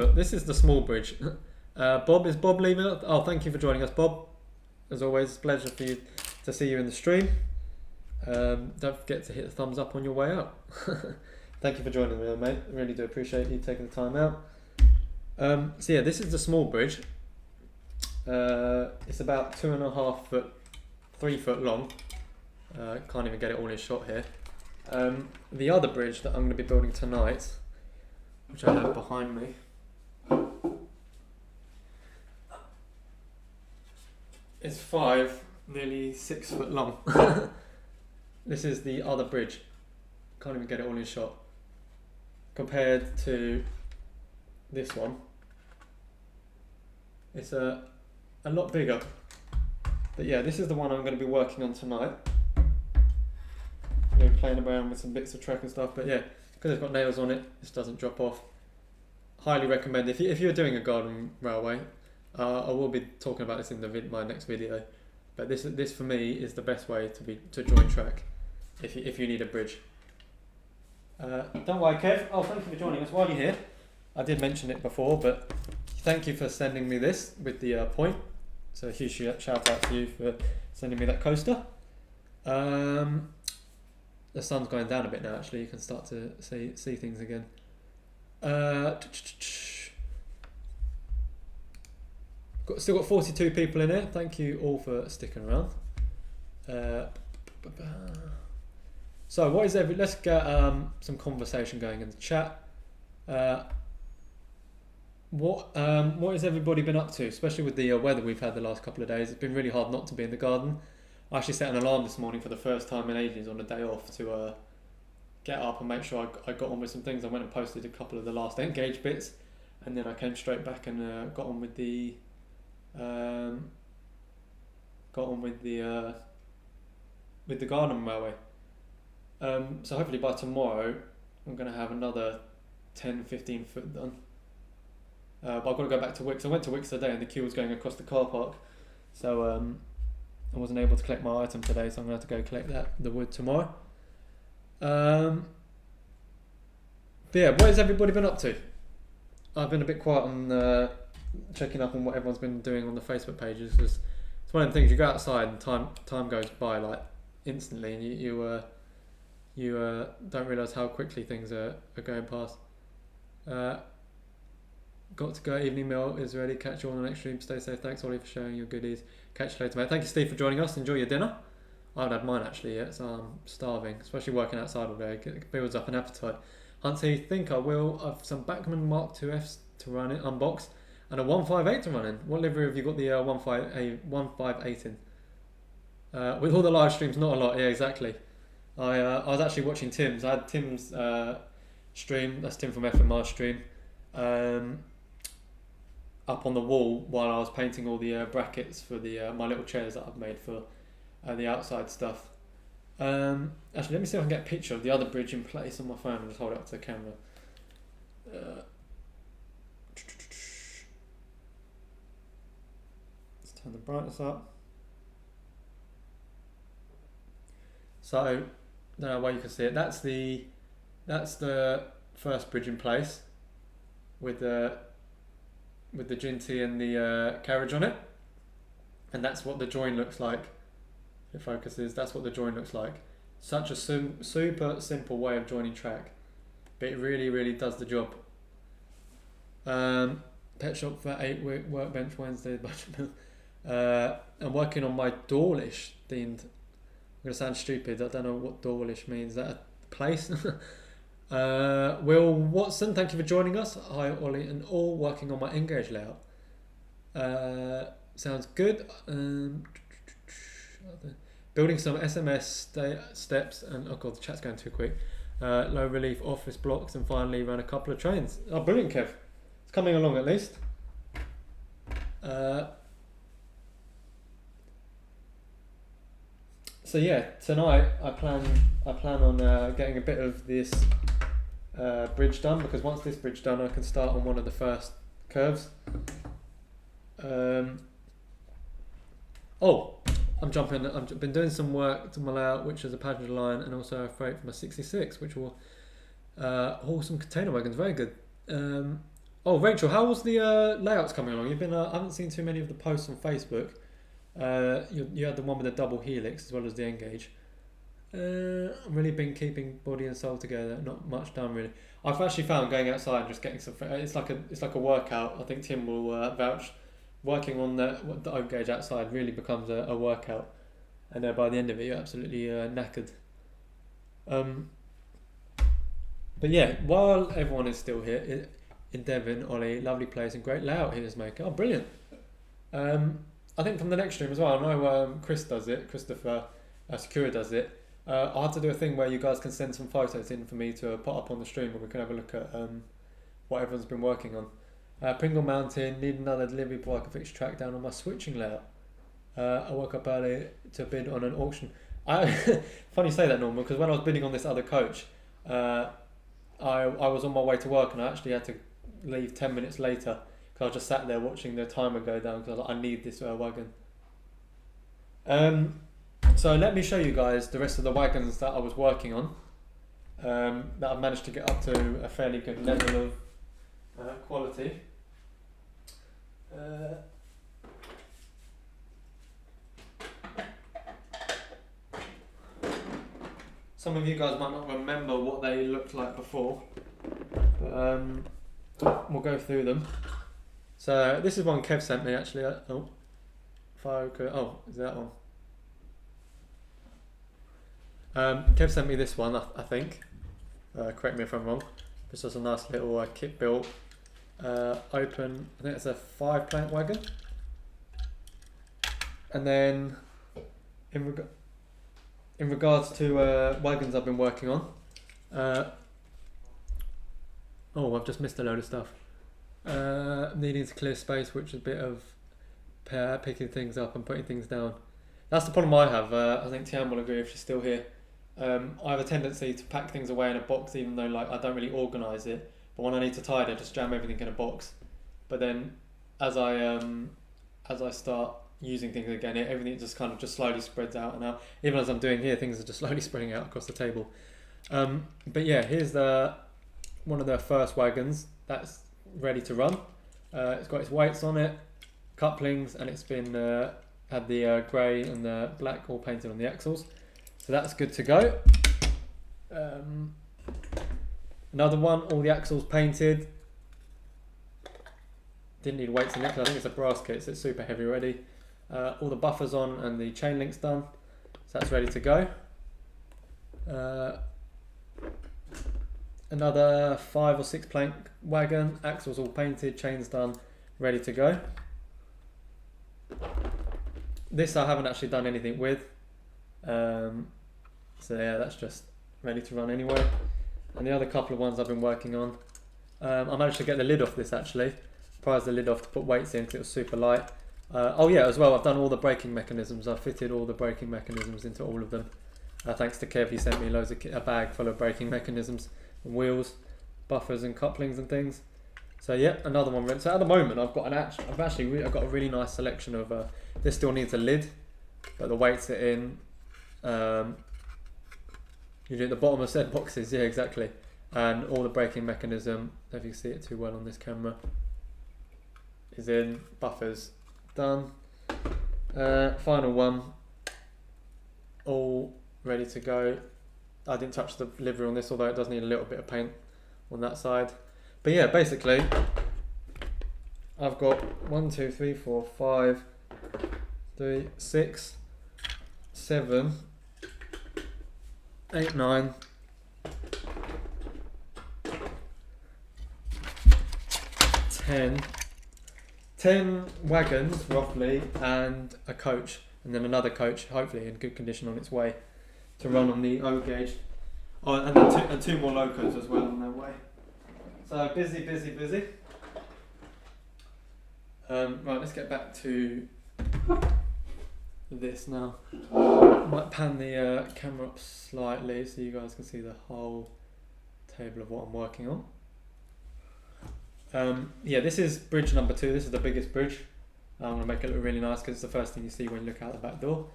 bridge. Is Bob leaving it? Oh, thank you for joining us, Bob. As always, it's a pleasure for you to see you in the stream. Don't forget to hit the thumbs up on your way out. Thank you for joining me, mate. I really do appreciate you taking the time out. So yeah, this is the small bridge. It's about 2.5 foot, 3 foot long. Can't even get it all in shot here. The other bridge that I'm going to be building tonight, which I have behind me, is 5, nearly 6 foot long. This is the other bridge. Can't even get it all in shot. Compared to this one, it's a lot bigger. But yeah, this is the one I'm going to be working on tonight. Playing around with some bits of track and stuff, but yeah, because it's got nails on it, this doesn't drop off. Highly recommend if you're doing a garden railway. I will be talking about this in my next video, but this for me is the best way to join track if you need a bridge. Don't worry, Kev. Oh, thank you for joining us while you're here. I did mention it before, but thank you for sending me this with the point. So a huge shout out to you for sending me that coaster. The sun's going down a bit now. Actually, you can start to see things again. Still got 42 people in here. Thank you all for sticking around. So what is let's get some conversation going in the chat. What has everybody been up to, especially with the weather we've had the last couple of days? It's been really hard not to be in the garden. I actually set an alarm this morning for the first time in ages on a day off to get up and make sure I got on with some things. I went and posted a couple of the last engage bits, and then I came straight back and got on with the garden railway. So hopefully by tomorrow I'm going to have another 10-15 foot done. But I've got to go back to Wicks. I went to Wicks today and the queue was going across the car park, so I wasn't able to collect my item today, so I'm going to have to go collect the wood tomorrow. But yeah, what has everybody been up to? I've been a bit quiet on checking up on what everyone's been doing on the Facebook pages, because it's one of the things, you go outside and time goes by like instantly, and you don't realise how quickly things are going past. Got to go. Evening meal is ready. Catch you all on the next stream. Stay safe. Thanks, Ollie, for sharing your goodies. Catch you later, mate. Thank you, Steve, for joining us. Enjoy your dinner. I haven't had mine actually yet, so I'm starving. Especially working outside all day. It builds up an appetite. Hunty, think I will. I've some Bachmann Mark 2Fs to run it, unbox, and a 158 to run in. What livery have you got the 158 in? With all the live streams, not a lot. Yeah, exactly. I was actually watching Tim's. I had Tim's stream. That's Tim from FMR stream. Up on the wall while I was painting all the brackets for the my little chairs that I've made for the outside stuff. Actually, let me see if I can get a picture of the other bridge in place on my phone and just hold it up to the camera. Let's turn the brightness up. So, I don't know where you can see it. That's the first bridge in place with the Ginty and the carriage on it, and that's what the join looks like. If it focuses, that's what the join looks like. Such a super simple way of joining track, but it really does the job. Pet shop for 8 week workbench Wednesday. I'm working on my Dawlish themed. I'm gonna sound stupid. I don't know what Dawlish means. Is that a place? Will Watson, thank you for joining us. Hi Ollie and all, working on my engage layout. Sounds good. Building some SMS steps and oh god, the chat's going too quick. Low relief office blocks, and finally ran a couple of trains. Oh brilliant, Kev. It's coming along at least. So yeah, tonight I plan on getting a bit of this bridge done, because once this bridge done I can start on one of the first curves. I've been doing some work to my layout, which is a passenger line and also a freight for my 66, which will haul some container wagons. Very good. Rachel, how was the layouts coming along? I haven't seen too many of the posts on Facebook. You had the one with the double helix as well as the N-gauge. I've really been keeping body and soul together. Not much done really. I've actually found going outside and just getting some. It's like a workout. I think Tim will vouch. Working on the O-gauge outside really becomes a workout, and by the end of it you're absolutely knackered. But yeah, while everyone is still here in Devon, Ollie, lovely place and great layout here is making. Oh, brilliant. I think from the next stream as well, I know Chris does it, Christopher Secura does it. I'll have to do a thing where you guys can send some photos in for me to put up on the stream, and we can have a look at what everyone's been working on. Pringle Mountain, need another delivery before I can fix track down on my switching layout. I woke up early to bid on an auction. Funny you say that, Norman, because when I was bidding on this other coach, I was on my way to work and I actually had to leave 10 minutes later because I just sat there watching the timer go down because I was like, I need this wagon. So let me show you guys the rest of the wagons that I was working on, that I've managed to get up to a fairly good level of quality. Some of you guys might not remember what they looked like before, but we'll go through them. So this is one Kev sent me actually. Is that one? Kev sent me this one, I think. Correct me if I'm wrong. This was a nice little kit built, open. I think it's a 5-plank wagon. And then in regards to wagons I've been working on, I've just missed a load of stuff. Needing to clear space, which is a bit of picking things up and putting things down. That's the problem I have. I think Tian will agree if she's still here. I have a tendency to pack things away in a box, even though I don't really organise it. But when I need to tidy, I just jam everything in a box. But then, as I start using things again, everything just kind of just slowly spreads out and out. Even as I'm doing here, things are just slowly spreading out across the table. But yeah, here's one of the first wagons that's ready to run. It's got its weights on it, couplings, and it's been had the grey and the black all painted on the axles. So that's good to go. Another one, all the axles painted. Didn't need weights in it because I think it's a brass kit, so it's super heavy already. All the buffers on and the chain links done. So that's ready to go. Another 5 or 6 plank wagon, axles all painted, chains done, ready to go. This I haven't actually done anything with. So yeah, that's just ready to run anyway. And the other couple of ones I've been working on, I managed to get the lid off this actually. Prized the lid off to put weights in because it was super light. As well, I've done all the braking mechanisms. I've fitted all the braking mechanisms into all of them. Thanks to Kev, he sent me a bag full of braking mechanisms and wheels, buffers and couplings and things. So yeah, another one. So at the moment, I've got a really nice selection of. This still needs a lid, but the weights are in. Usually at the bottom of said boxes, yeah, exactly. And all the braking mechanism, if you can see it too well on this camera, is in. Buffers done. Final one, all ready to go. I didn't touch the livery on this, although it does need a little bit of paint on that side. But yeah, basically, I've got 1, 2, 3, 4, 5, 3, 6, 7, 8, 9, 10 wagons roughly, and a coach, and then another coach, hopefully in good condition, on its way to run on the O gauge. And then two more locos as well on their way. So busy. Right, let's get back to this now. Might pan the camera up slightly so you guys can see the whole table of what I'm working on. Yeah, this is bridge number 2. This is the biggest bridge. I'm going to make it look really nice because it's the first thing you see when you look out the back door.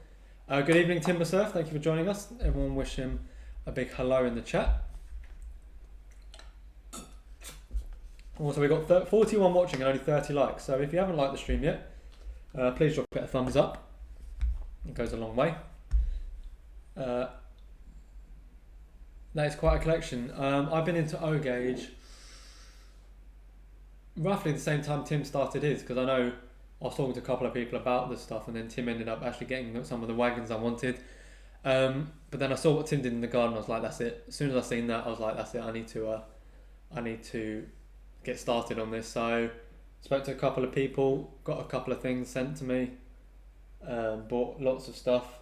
Good evening, Timber Surf. Thank you for joining us. Everyone wish him a big hello in the chat. Also, we've got 41 watching and only 30 likes. So if you haven't liked the stream yet, please drop it a thumbs up. It goes a long way. That is quite a collection. I've been into O-Gauge roughly the same time Tim started his, because I know I was talking to a couple of people about this stuff, and then Tim ended up actually getting some of the wagons I wanted. But then I saw what Tim did in the garden. I was like, that's it. As soon as I seen that, I was like, that's it. I need to get started on this. So spoke to a couple of people, got a couple of things sent to me, bought lots of stuff,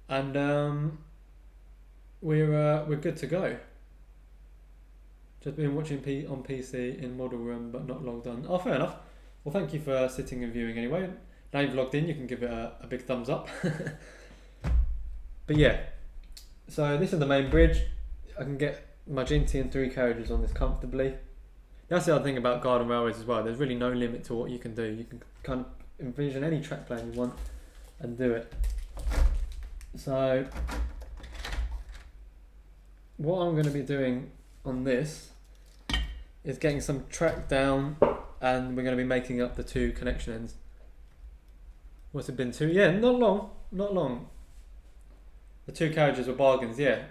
and we're good to go. Just been watching on PC in model room, but not logged on. Oh, fair enough. Well, thank you for sitting and viewing anyway. Now you've logged in, you can give it a big thumbs up. But yeah, so this is the main bridge. I can get my Ginty and 3 carriages on this comfortably. That's the other thing about garden railways as well. There's really no limit to what you can do. You can kind of envision any track plan you want and do it. So what I'm going to be doing on this is getting some track down, and we're going to be making up the 2 connection ends. What's it been 2? Yeah, not long. The 2 carriages were bargains, yeah.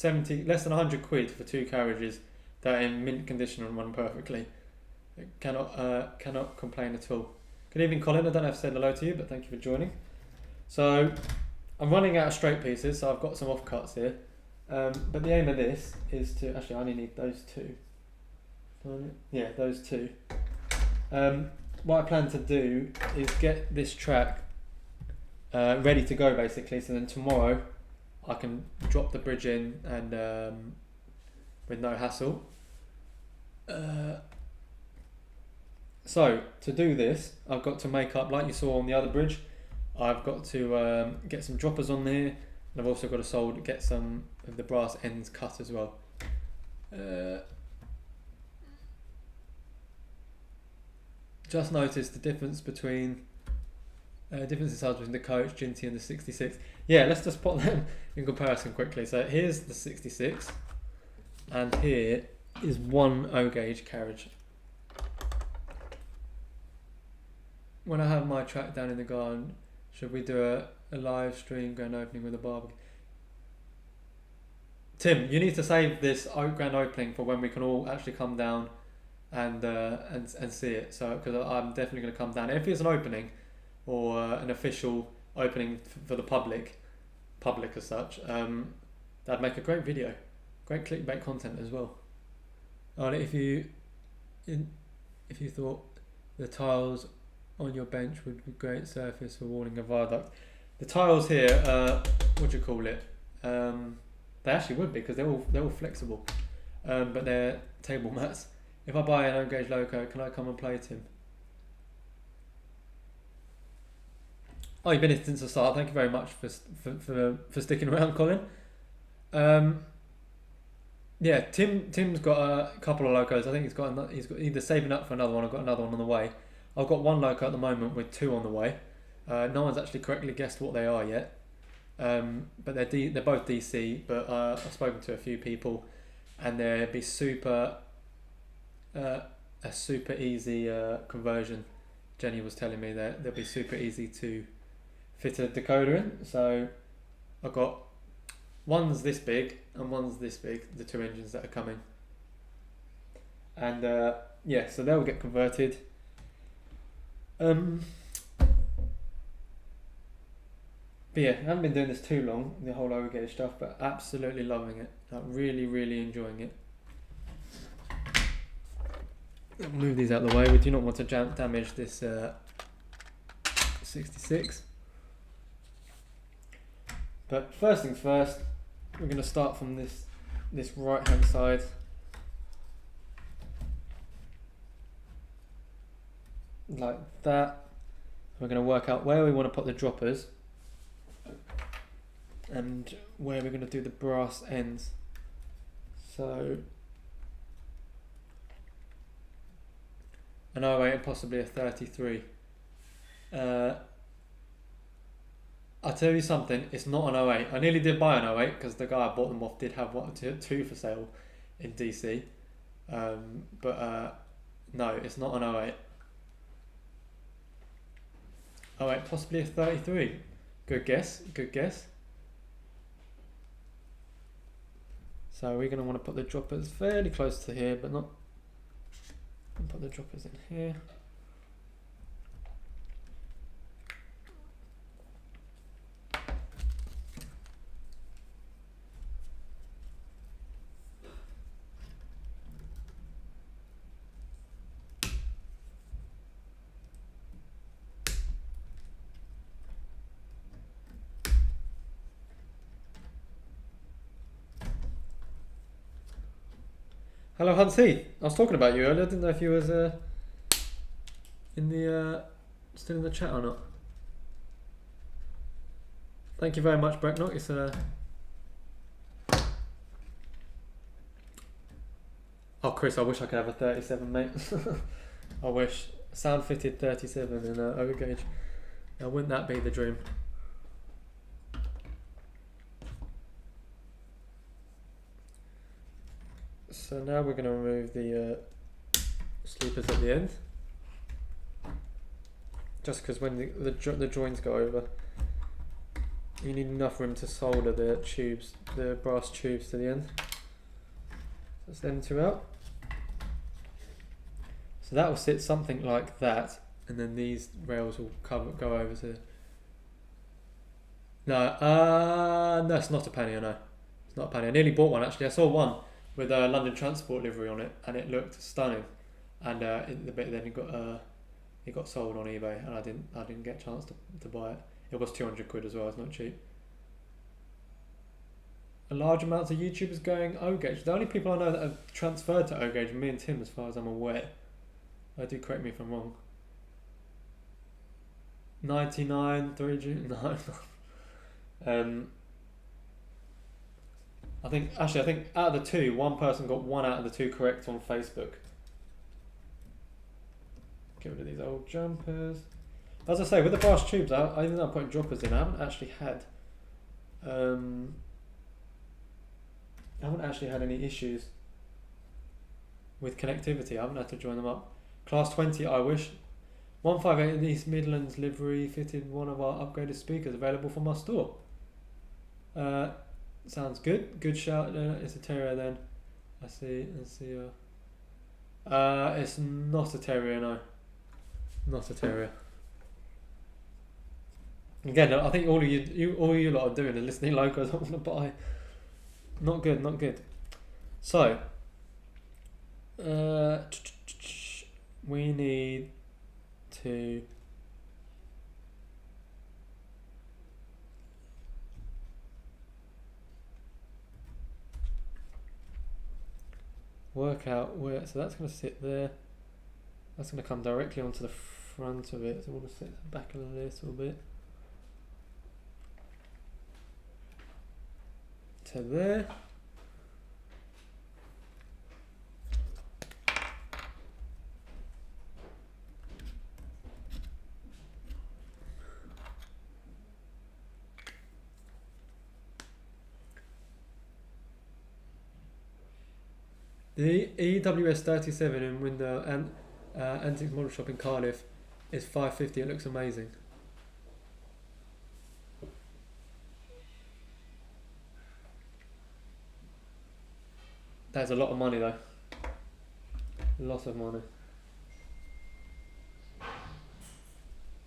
Less than 100 quid for 2 carriages that are in mint condition and run perfectly. It cannot complain at all. Good evening, Colin. I don't know if I said hello to you, but thank you for joining. So I'm running out of straight pieces, so I've got some offcuts here. But the aim of this is to, actually I only need those 2. Yeah, those 2. What I plan to do is get this track ready to go basically, so then tomorrow I can drop the bridge in and with no hassle. So to do this, I've got to make up, like you saw on the other bridge, I've got to get some droppers on there, and I've also got to get some of the brass ends cut as well. Just noticed the difference between difference in size between the coach, Ginty, and the 66. Yeah, let's just put them in comparison quickly. So here's the 66, and here is one O-Gauge carriage. When I have my track down in the garden, should we do a live stream grand opening with a barbecue? Tim, you need to save this grand opening for when we can all actually come down and see it. So, because I'm definitely going to come down. If it's an opening or an official opening for the public as such, that'd make a great video, great clickbait content as well. And if you thought the tiles on your bench would be great surface for walling a viaduct, the tiles here, what do you call it? They actually would be, because they're all flexible, but they're table mats. If I buy an O-Gauge loco, can I come and play, Tim? Oh, you've been here since the start. Thank you very much for sticking around, Colin. Yeah, Tim's got a couple of locos. I think he's got either saving up for another one. I've got another one on the way. I've got one loco at the moment with 2 on the way. No one's actually correctly guessed what they are yet. But they're both DC. But I've spoken to a few people, and they'd be a super easy conversion. Jenny was telling me that they'll be super easy to fit a decoder in. So I've got one's this big and one's this big, the 2 engines that are coming. And yeah, so they'll get converted. But yeah, I haven't been doing this too long, the whole O-Gauge stuff, but absolutely loving it. Like, really, really enjoying it. I'll move these out of the way. We do not want to damage this 66. But first things first, we're going to start from this right hand side. like that. We're going to work out where we want to put the droppers and where we're going to do the brass ends. So an 08 and possibly a 33. I'll tell you something, it's not an 08. I nearly did buy an 08 because the guy I bought them off did have two for sale in DC. But no, it's not an 08. 08, possibly a 33. Good guess, good guess. So we're going to want to put the droppers fairly close to here, but not... Put the droppers in here. Hello, Hans Heath. I was talking about you earlier. I didn't know if you was in the still in the chat or not. Thank you very much, Brecknock. It's Oh, Chris, I wish I could have a 37, mate. I wish. Sound fitted 37 in O gauge. Now, wouldn't that be the dream? So now we're going to remove the sleepers at the end, just because when the joints go over, you need enough room to solder the tubes, the brass tubes to the end. So that's them two out. So that will sit something like that, and then these rails will go over to. No, it's not a pannier. No, it's not a pannier. I nearly bought one actually. I saw one with a London Transport livery on it, and it looked stunning. And the bit then it got sold on eBay, and I didn't get a chance to buy it. It was 200 quid as well. It's not cheap. A large amounts of YouTubers going O gauge. The only people I know that have transferred to O gauge are me and Tim, as far as I'm aware. Do correct me if I'm wrong. 99 3G no. I think out of the two, one person got one out of the two correct on Facebook. Get rid of these old jumpers. As I say, with the brass tubes, even though I'm putting droppers in, I haven't actually had any issues with connectivity. I haven't had to join them up. Class 20, I wish. 158 in East Midlands livery fitted one of our upgraded speakers available from our store. Sounds good. Good shout. It's a Terrier then. I see. It's not a Terrier, no. Not a Terrier. Again, I think all you lot are doing is listening locals I want to buy. Not good, not good. So, we need to work out where, so that's going to sit there. That's going to come directly onto the front of it. So we'll just sit back a little bit to there. The EWS 37 in window and Antiques Model Shop in Cardiff is $550. It looks amazing. That's a lot of money though. Lots of money.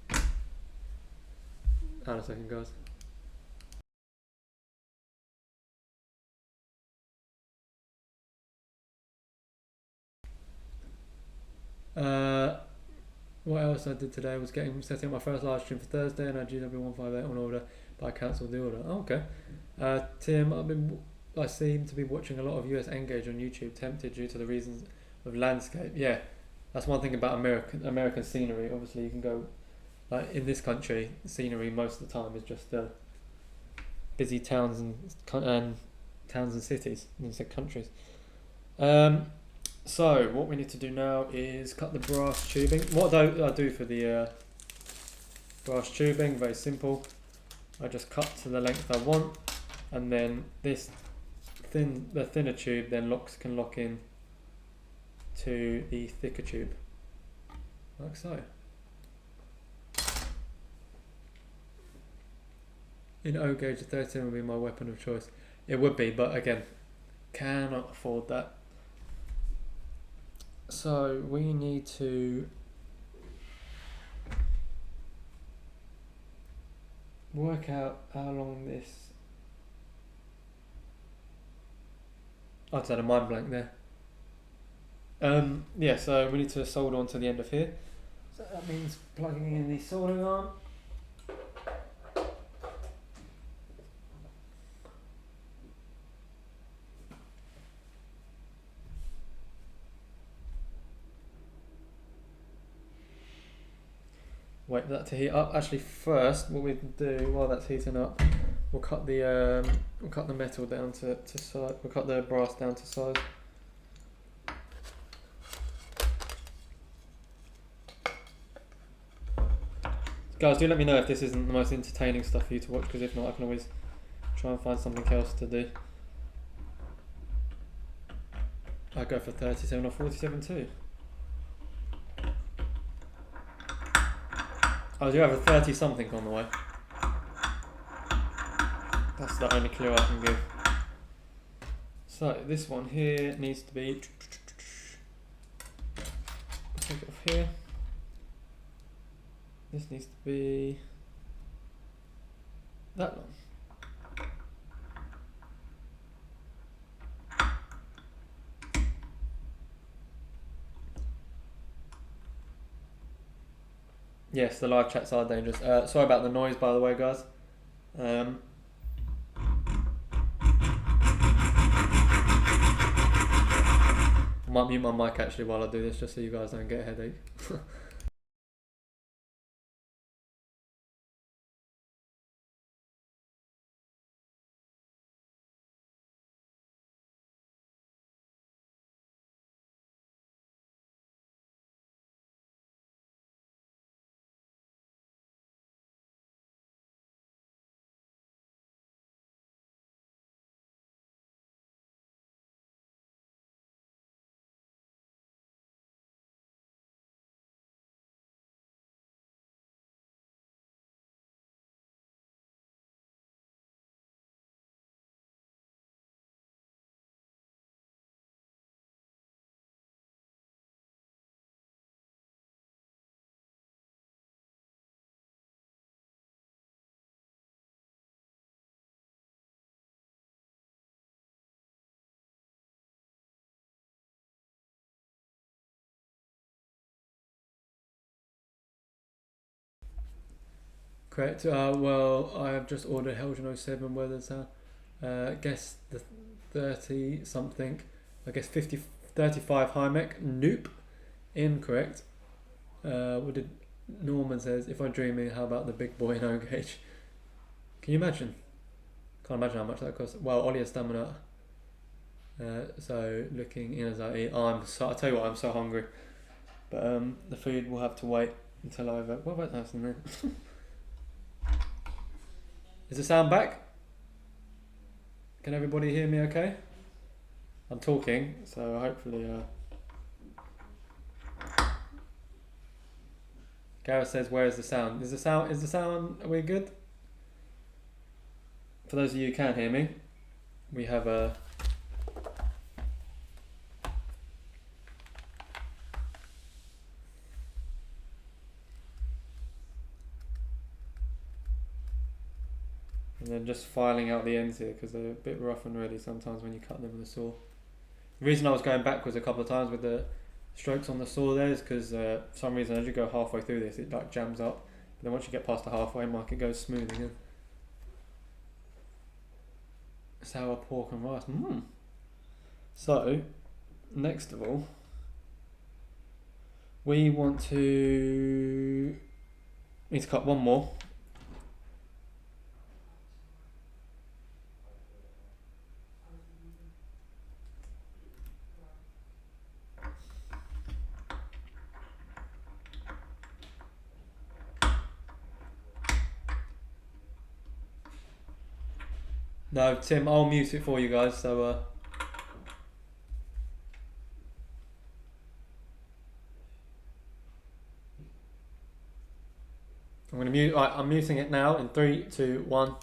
Hang on a second, guys. What else I did today was setting up my first live stream for Thursday, and I had GW158 on order, but I cancelled the order. Oh, okay. Tim, I seem to be watching a lot of US Engage on YouTube, tempted due to the reasons of landscape. Yeah, That's one thing about American scenery. Obviously, you can go like in this country, scenery most of the time is just busy towns and cities. I said countries. So what we need to do now is cut the brass tubing. What do I do for the brass tubing? Very simple. I just cut to the length I want, and then the thinner tube then can lock in to the thicker tube, like so. In O gauge, 13 would be my weapon of choice. It would be, but again, cannot afford that. So we need to work out how long this. I just had a mind blank there. Yeah, so we need to solder onto the end of here. So that means plugging in the soldering arm. Wait for that to heat up. Actually, first, what we can do while that's heating up, we'll cut the metal down to size. We'll cut the brass down to size. Guys, do let me know if this isn't the most entertaining stuff for you to watch, because if not, I can always try and find something else to do. I go for 37 or 47 too. I do have a 30 something on the way. That's the only clue I can give. So this one here needs to be. Take it off here. This needs to be that long. Yes, the live chats are dangerous. Sorry about the noise, by the way, guys. I might mute my mic actually while I do this, just so you guys don't get a headache. Correct. Well, I have just ordered Helgen 07 weathers now. Guess the 30 something. I guess 35 high mech. Nope. Incorrect. What did Norman says? If I'm dreaming, how about the big boy in O gauge? Can you imagine? Can't imagine how much that costs. Well, Ollie has stamina. So looking in as I eat, I tell you what, I'm so hungry. But the food will have to wait until I've. What about that in there? Is the sound back? Can everybody hear me okay? I'm talking, so hopefully. Gareth says, "Where is the sound? Is the sound? Are we good?" For those of you who can hear me, we have a. And then just filing out the ends here because they're a bit rough and ready sometimes when you cut them with a saw. The reason I was going backwards a couple of times with the strokes on the saw there is because for some reason as you go halfway through this it like jams up. But then once you get past the halfway mark it goes smooth again. Sour pork and rice. So, next of all, We want to need to cut one more. No, Tim, I'll mute it for you guys. So I'm gonna mute. Right, I'm muting it now in 3, 2, 1.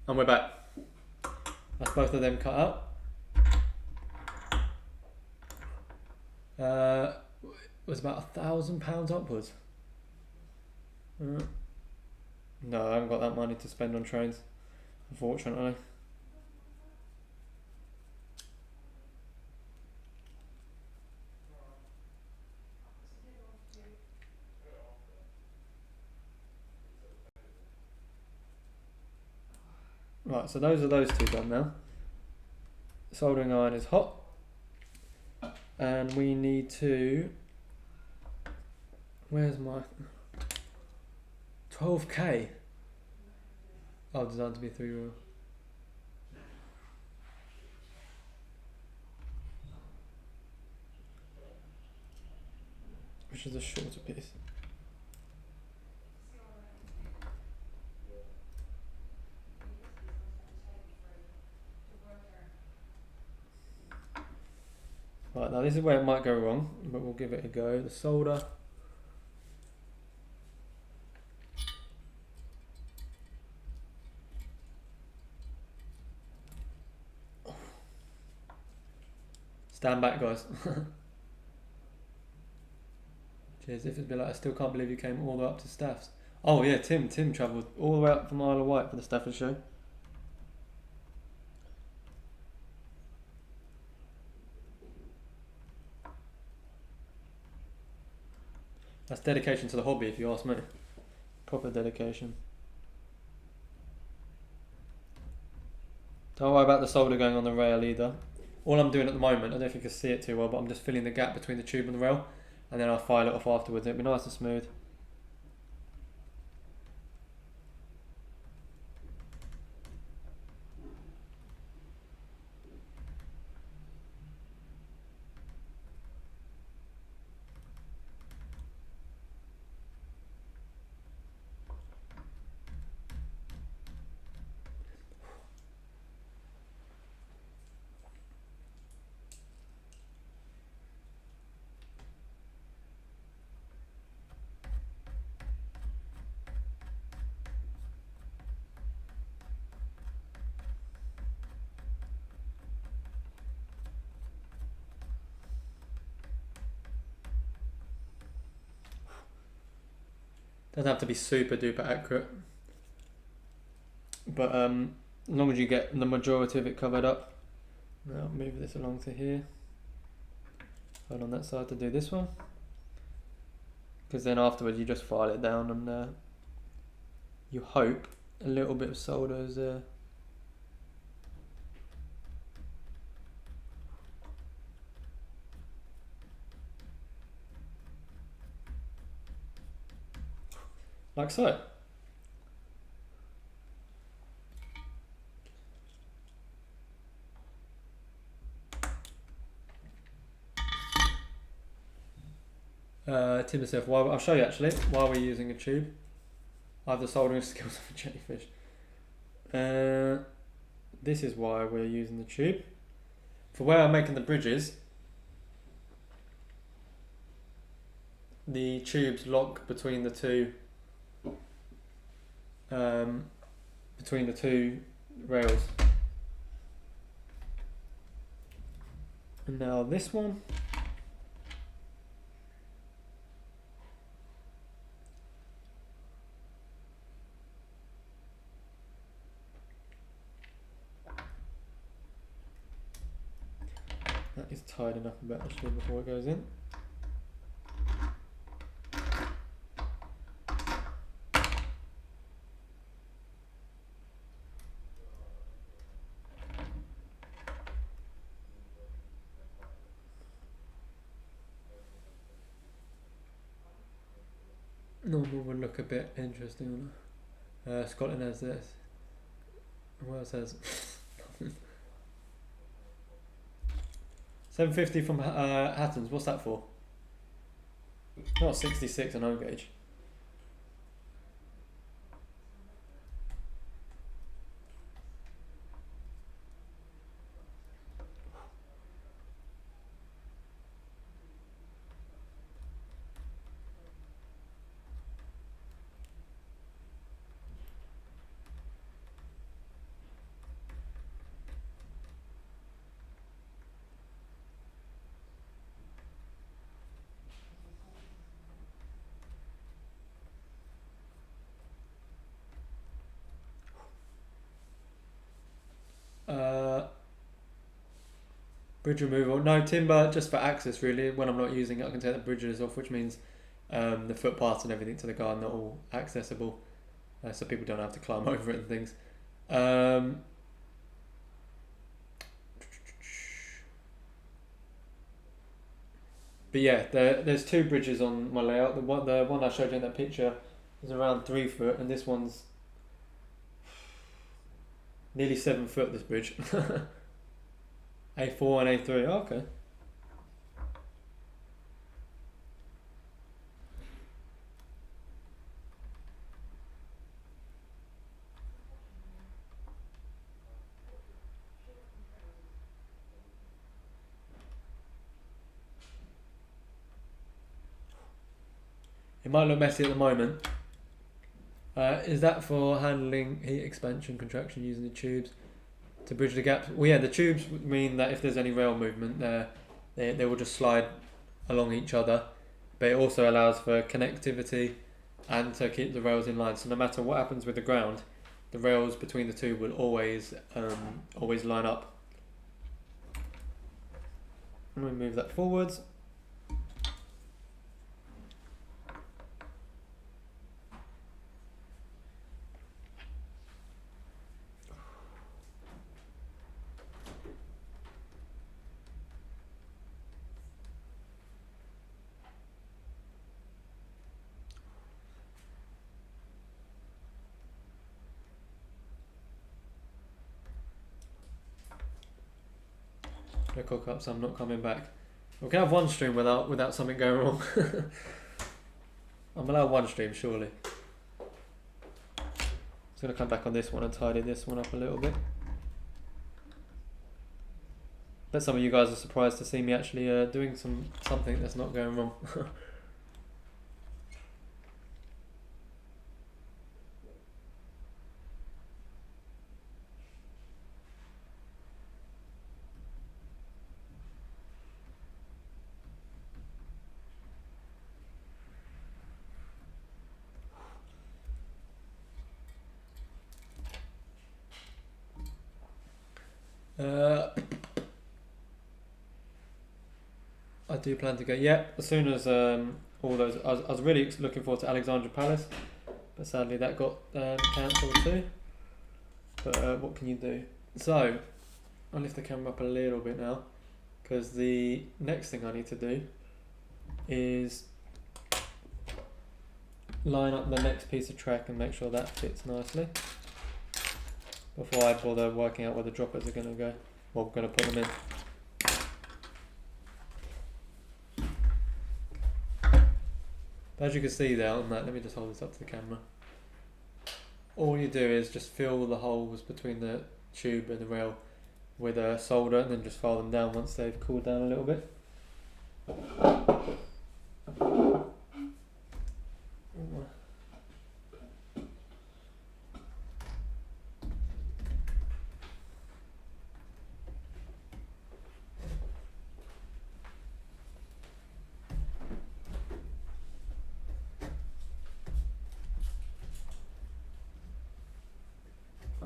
And we're back. That's both of them cut out. It was about £1,000 upwards. No, I haven't got that money to spend on trains, unfortunately. Right, so those are those two done now. Soldering iron is hot. And we need to... Where's my... 12k? Oh, designed to be 3 row. Which is a shorter piece. Right, now this is where it might go wrong, but we'll give it a go. The solder. Stand back, guys. Cheers, if it'd be like, I still can't believe you came all the way up to Staffs. Oh yeah, Tim travelled all the way up from Isle of Wight for the Stafford show. That's dedication to the hobby, if you ask me. Proper dedication. Don't worry about the solder going on the rail either. All I'm doing at the moment, I don't know if you can see it too well, but I'm just filling the gap between the tube and the rail, and then I'll file it off afterwards. It'll be nice and smooth. Doesn't have to be super duper accurate, but as long as you get the majority of it covered up. Now move this along to here. Hold on that side to do this one, because then afterwards you just file it down, and you hope a little bit of solder is like so. Tim himself, I'll show you actually while we're using a tube. I have the soldering skills of a jellyfish. This is why we're using the tube. For where I'm making the bridges, the tubes lock between the two rails. And now this one. That is tidying up a bit actually before it goes in. Normal would look a bit interesting. Scotland has this. What else has? 750 from Hattons. What's that for? Not 66 on home gauge. Bridge removal. No, timber just for access really. When I'm not using it I can take the bridges off, which means the footpaths and everything to the garden are all accessible, so people don't have to climb over it and things. But yeah, there's two bridges on my layout. The one I showed you in that picture is around 3 foot, and this one's nearly 7 foot. This bridge. A4 and A3. Oh, okay. It might look messy at the moment. Is that for handling heat expansion, contraction using the tubes to bridge the gaps? Well, yeah, the tubes mean that if there's any rail movement, they will just slide along each other. But it also allows for connectivity and to keep the rails in line. So no matter what happens with the ground, the rails between the two will always line up. I'm going to move that forwards. To cook up, so I'm not coming back. We can have one stream without something going wrong. I'm allowed one stream, surely. I'm just going to come back on this one and tidy this one up a little bit. Bet some of you guys are surprised to see me actually doing something that's not going wrong. I do plan to go. Yeah, as soon as all those. I was really looking forward to Alexandra Palace, but sadly that got cancelled too. But what can you do? So I'll lift the camera up a little bit now, because the next thing I need to do is line up the next piece of track and make sure that fits nicely before I bother working out where the droppers are going to go. Well, we're going to put them in. But as you can see there on that, let me just hold this up to the camera. All you do is just fill the holes between the tube and the rail with a solder, and then just file them down once they've cooled down a little bit.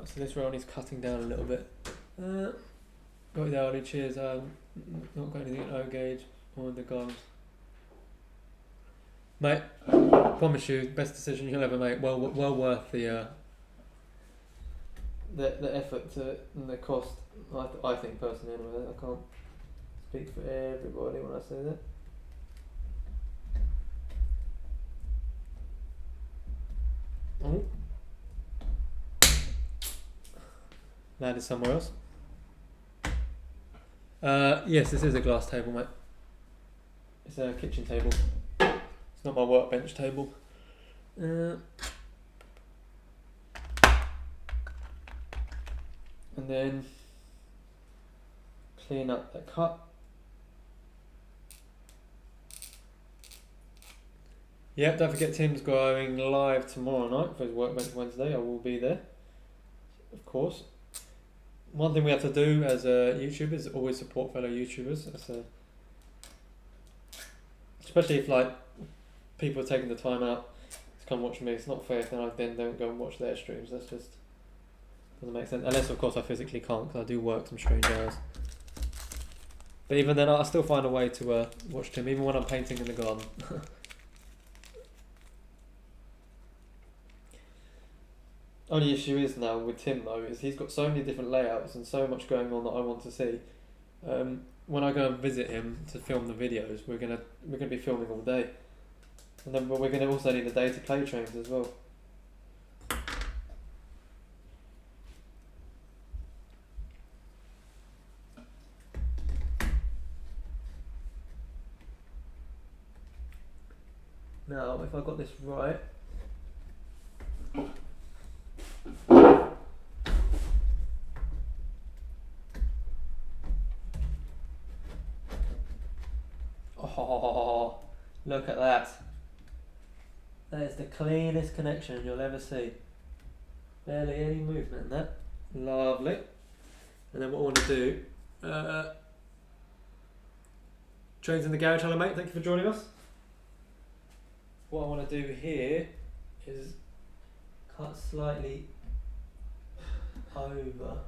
So this rail needs cutting down a little bit. Got the hourly cheers. Not got anything at O gauge or the guns. Mate, promise you, best decision you'll ever make. Well worth the effort and the cost. I think personally, anyway. I can't speak for everybody when I say that. Oh. Landed somewhere else. Yes, this is a glass table, mate. It's a kitchen table. It's not my workbench table. And then clean up the cut. Yep, don't forget Tim's going live tomorrow night for his Workbench Wednesday. I will be there, of course. One thing we have to do as YouTubers is always support fellow YouTubers. Especially if like people are taking the time out to come watch me. It's not fair if I then don't go and watch their streams. That's just doesn't make sense. Unless of course I physically can't, because I do work some strange hours. But even then, I still find a way to watch Tim, even when I'm painting in the garden. Only issue is now with Tim though is he's got so many different layouts and so much going on that I want to see. When I go and visit him to film the videos, we're gonna be filming all day, and then but we're gonna also need a day to play trains as well. Now, if I got this right. Oh, look at that. That is the cleanest connection you'll ever see. Barely any movement in that. Lovely. And then what I want to do, Trains in the Garage, hello mate, thank you for joining us. What I want to do here is cut slightly over.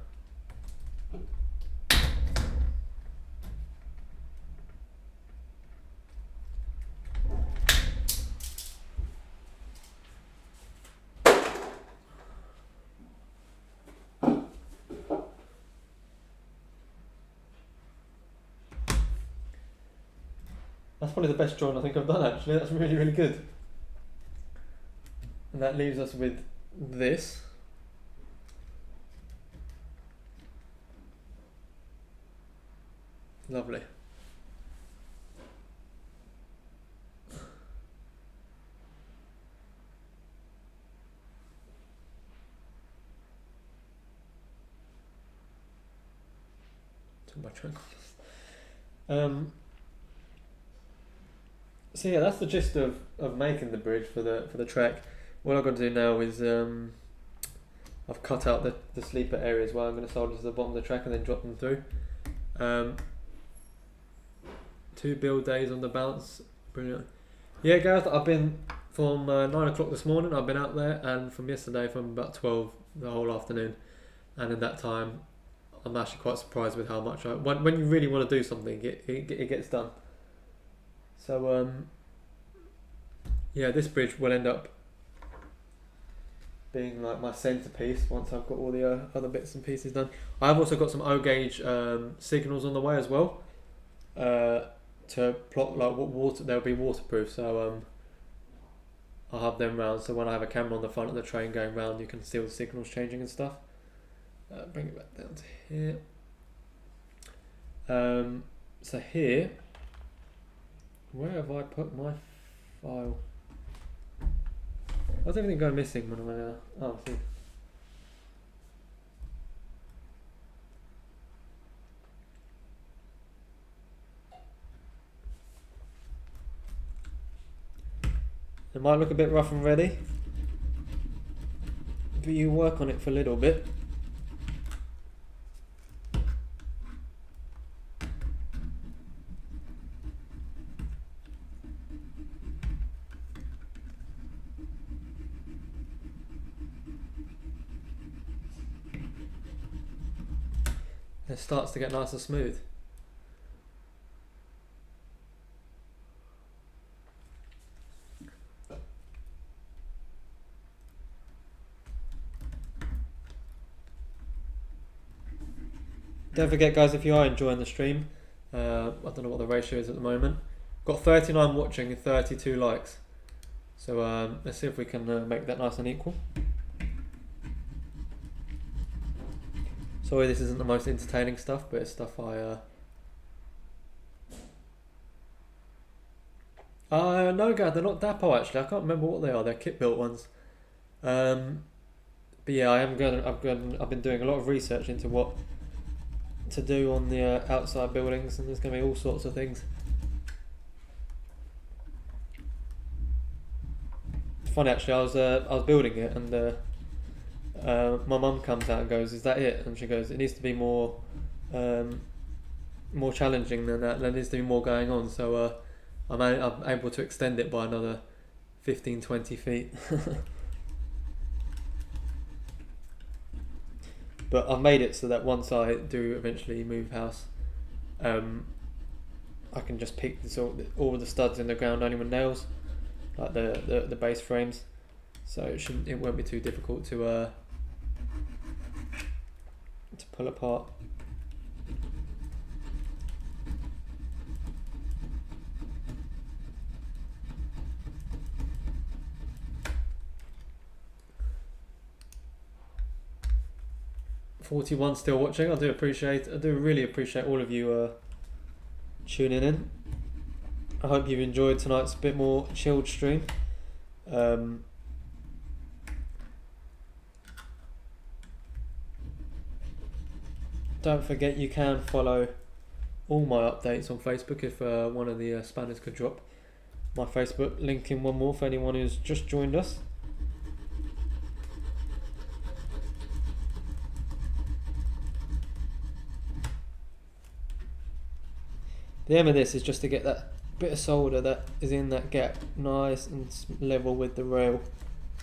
That's probably the best drawing I think I've done actually, that's really, really good. And that leaves us with this. Lovely. Turn my triangle. So yeah, that's the gist of making the bridge for the track. What I've got to do now is I've cut out the sleeper areas where I'm going to solder to the bottom of the track and then drop them through. 2 build days on the bounce, brilliant. Yeah, Gareth, I've been from 9 o'clock this morning. I've been out there, and from yesterday from about 12 the whole afternoon. And in that time, I'm actually quite surprised with how much when you really want to do something, it gets done. So yeah, this bridge will end up being like my centerpiece once I've got all the other bits and pieces done. I've also got some O gauge signals on the way as well to plot like what water they'll be waterproof. So I'll have them round. So when I have a camera on the front of the train going round, you can see all the signals changing and stuff. Bring it back down to here. So here. Where have I put my file? Why's everything going missing when I oh, I see. It might look a bit rough and ready, but you work on it for a little bit. It starts to get nice and smooth. Don't forget, guys, if you are enjoying the stream, I don't know what the ratio is at the moment. Got 39 watching and 32 likes. So let's see if we can make that nice and equal. Sorry, this isn't the most entertaining stuff, but it's stuff no, Gad, they're not Dapo actually. I can't remember what they are. They're kit built ones. But yeah, I've been doing a lot of research into what to do on the outside buildings, and there's going to be all sorts of things. It's funny actually. I was building it, and my mum comes out and goes, "Is that it?" And she goes, "It needs to be more challenging than that. There needs to be more going on." So I'm able to extend it by another 15-20 feet. But I've made it so that once I do eventually move house, I can just pick all the studs in the ground only with nails, like the base frames. So it won't be too difficult to pull apart. $41 still watching. I do really appreciate all of you tuning in. I hope you've enjoyed tonight's bit more chilled stream. Don't forget you can follow all my updates on Facebook if one of the spanners could drop. My Facebook link in one more for anyone who's just joined us. The aim of this is just to get that bit of solder that is in that gap nice and level with the rail,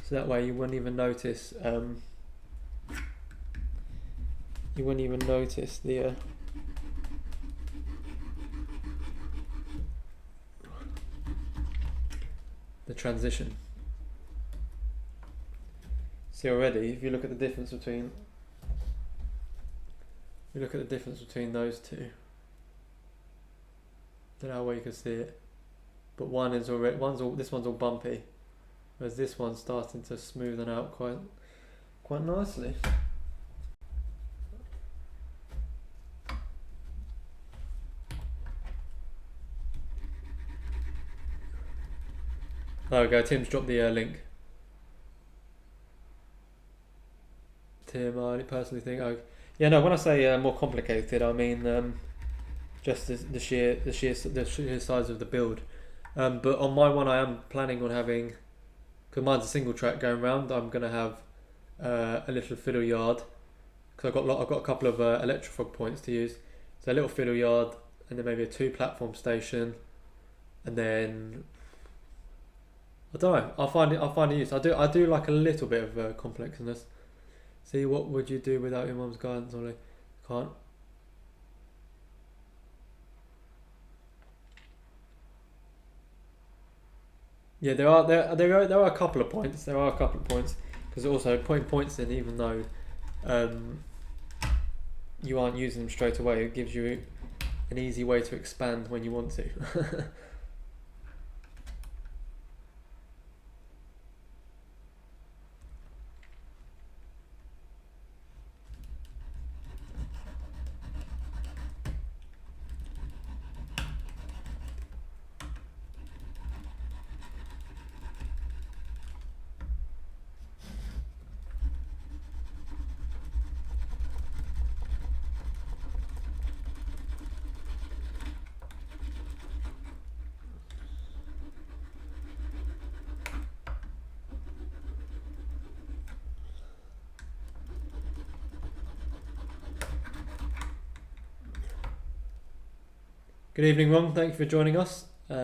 so that way you wouldn't even notice the transition. See already, if you look at the difference between those two. Don't know how well you can see it, but this one's all bumpy, whereas this one's starting to smoothen out quite nicely. There we go. Tim's dropped the link. Tim, I personally think, yeah, no. When I say more complicated, I mean just the sheer size of the build. But on my one, I am planning on having, because mine's a single track going round, I'm going to have a little fiddle yard, because I've got a couple of electrofog points to use. So a little fiddle yard, and then maybe a 2 platform station, and then I don't know. I'll find a use. I do like a little bit of complexness. See, what would you do without your mum's guidance, Ollie? Can't. Yeah, there are a couple of points. Because also putting points in, even though you aren't using them straight away, it gives you an easy way to expand when you want to. Good evening, Ron. Thank you for joining us. We've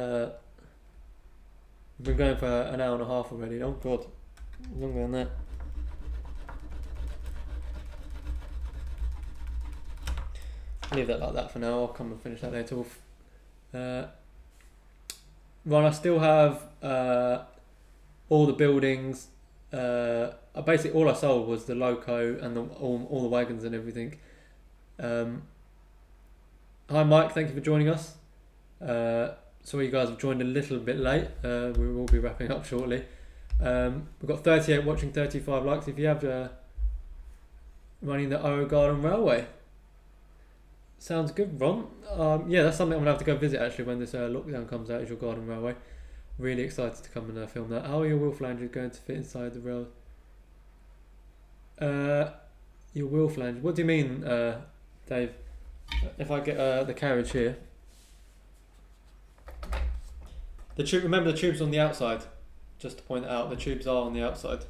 been going for an hour and a half already. Oh God, longer than that. Leave that like that for now. I'll come and finish that later. Ron, I still have all the buildings. Basically, all I sold was the loco and all the wagons and everything. Hi, Mike. Thank you for joining us. Sorry, you guys have joined a little bit late. We will be wrapping up shortly. We've got 38 watching, 35 likes. If you have running the Oro Garden Railway, sounds good, Ron. Yeah, that's something I'm gonna have to go visit actually when this lockdown comes out. Is your Garden Railway? Really excited to come and film that. How are your wheel flanges going to fit inside the rail? Your wheel flange. What do you mean, Dave? If I get the carriage here, the tube. Remember the tube's on the outside. Just to point out, the tubes are on the outside.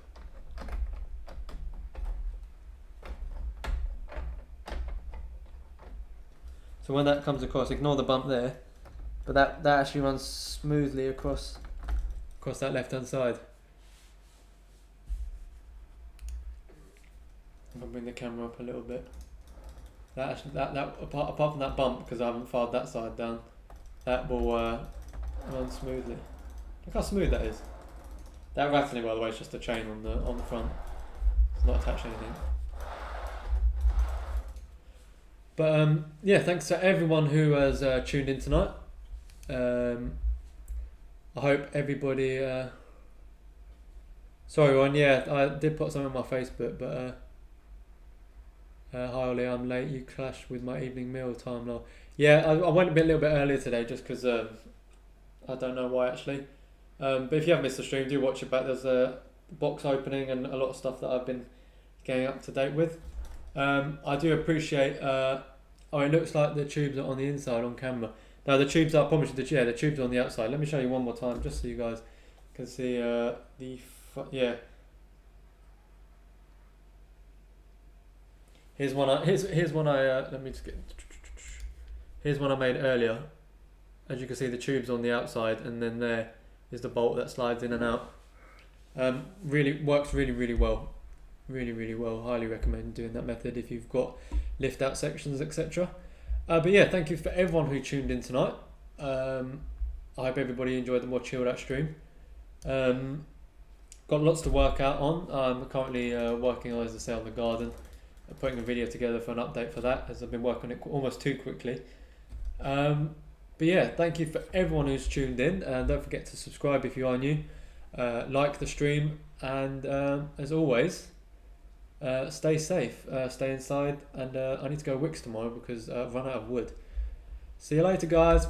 So when that comes across, ignore the bump there, but that actually runs smoothly across that left hand side. I'll bring the camera up a little bit. That apart from that bump, because I haven't filed that side down, that will run smoothly. Look how smooth that is. That rattling, by the way, is just a chain on the front. It's not attached to anything. But yeah, thanks to everyone who has tuned in tonight. I hope everybody. Sorry, Ron. Yeah, I did put something on my Facebook, but hi Ollie, I'm late. You clashed with my evening meal time now. Yeah, I went a little bit earlier today, just because I don't know why actually. But if you have missed the stream, do watch it back. There's a box opening and a lot of stuff that I've been getting up to date with. I do appreciate. It looks like the tubes are on the inside on camera. Now the tubes are. I promise you, the tubes are on the outside. Let me show you one more time, just so you guys can see yeah. Here's one. Here's one I. Let me just get. Here's one I made earlier. As you can see, the tube's on the outside, and then there is the bolt that slides in and out. Really works really well. Really well. Highly recommend doing that method if you've got lift out sections, etc. But yeah, thank you for everyone who tuned in tonight. I hope everybody enjoyed the more chilled out stream. Got lots to work out on. I'm currently working on, as I say, on the garden, putting a video together for an update for that, as I've been working on it almost too quickly. But yeah, thank you for everyone who's tuned in, and don't forget to subscribe if you are new, like the stream, and as always, stay safe, stay inside, and I need to go Wicks tomorrow because I've run out of wood. See you later, guys.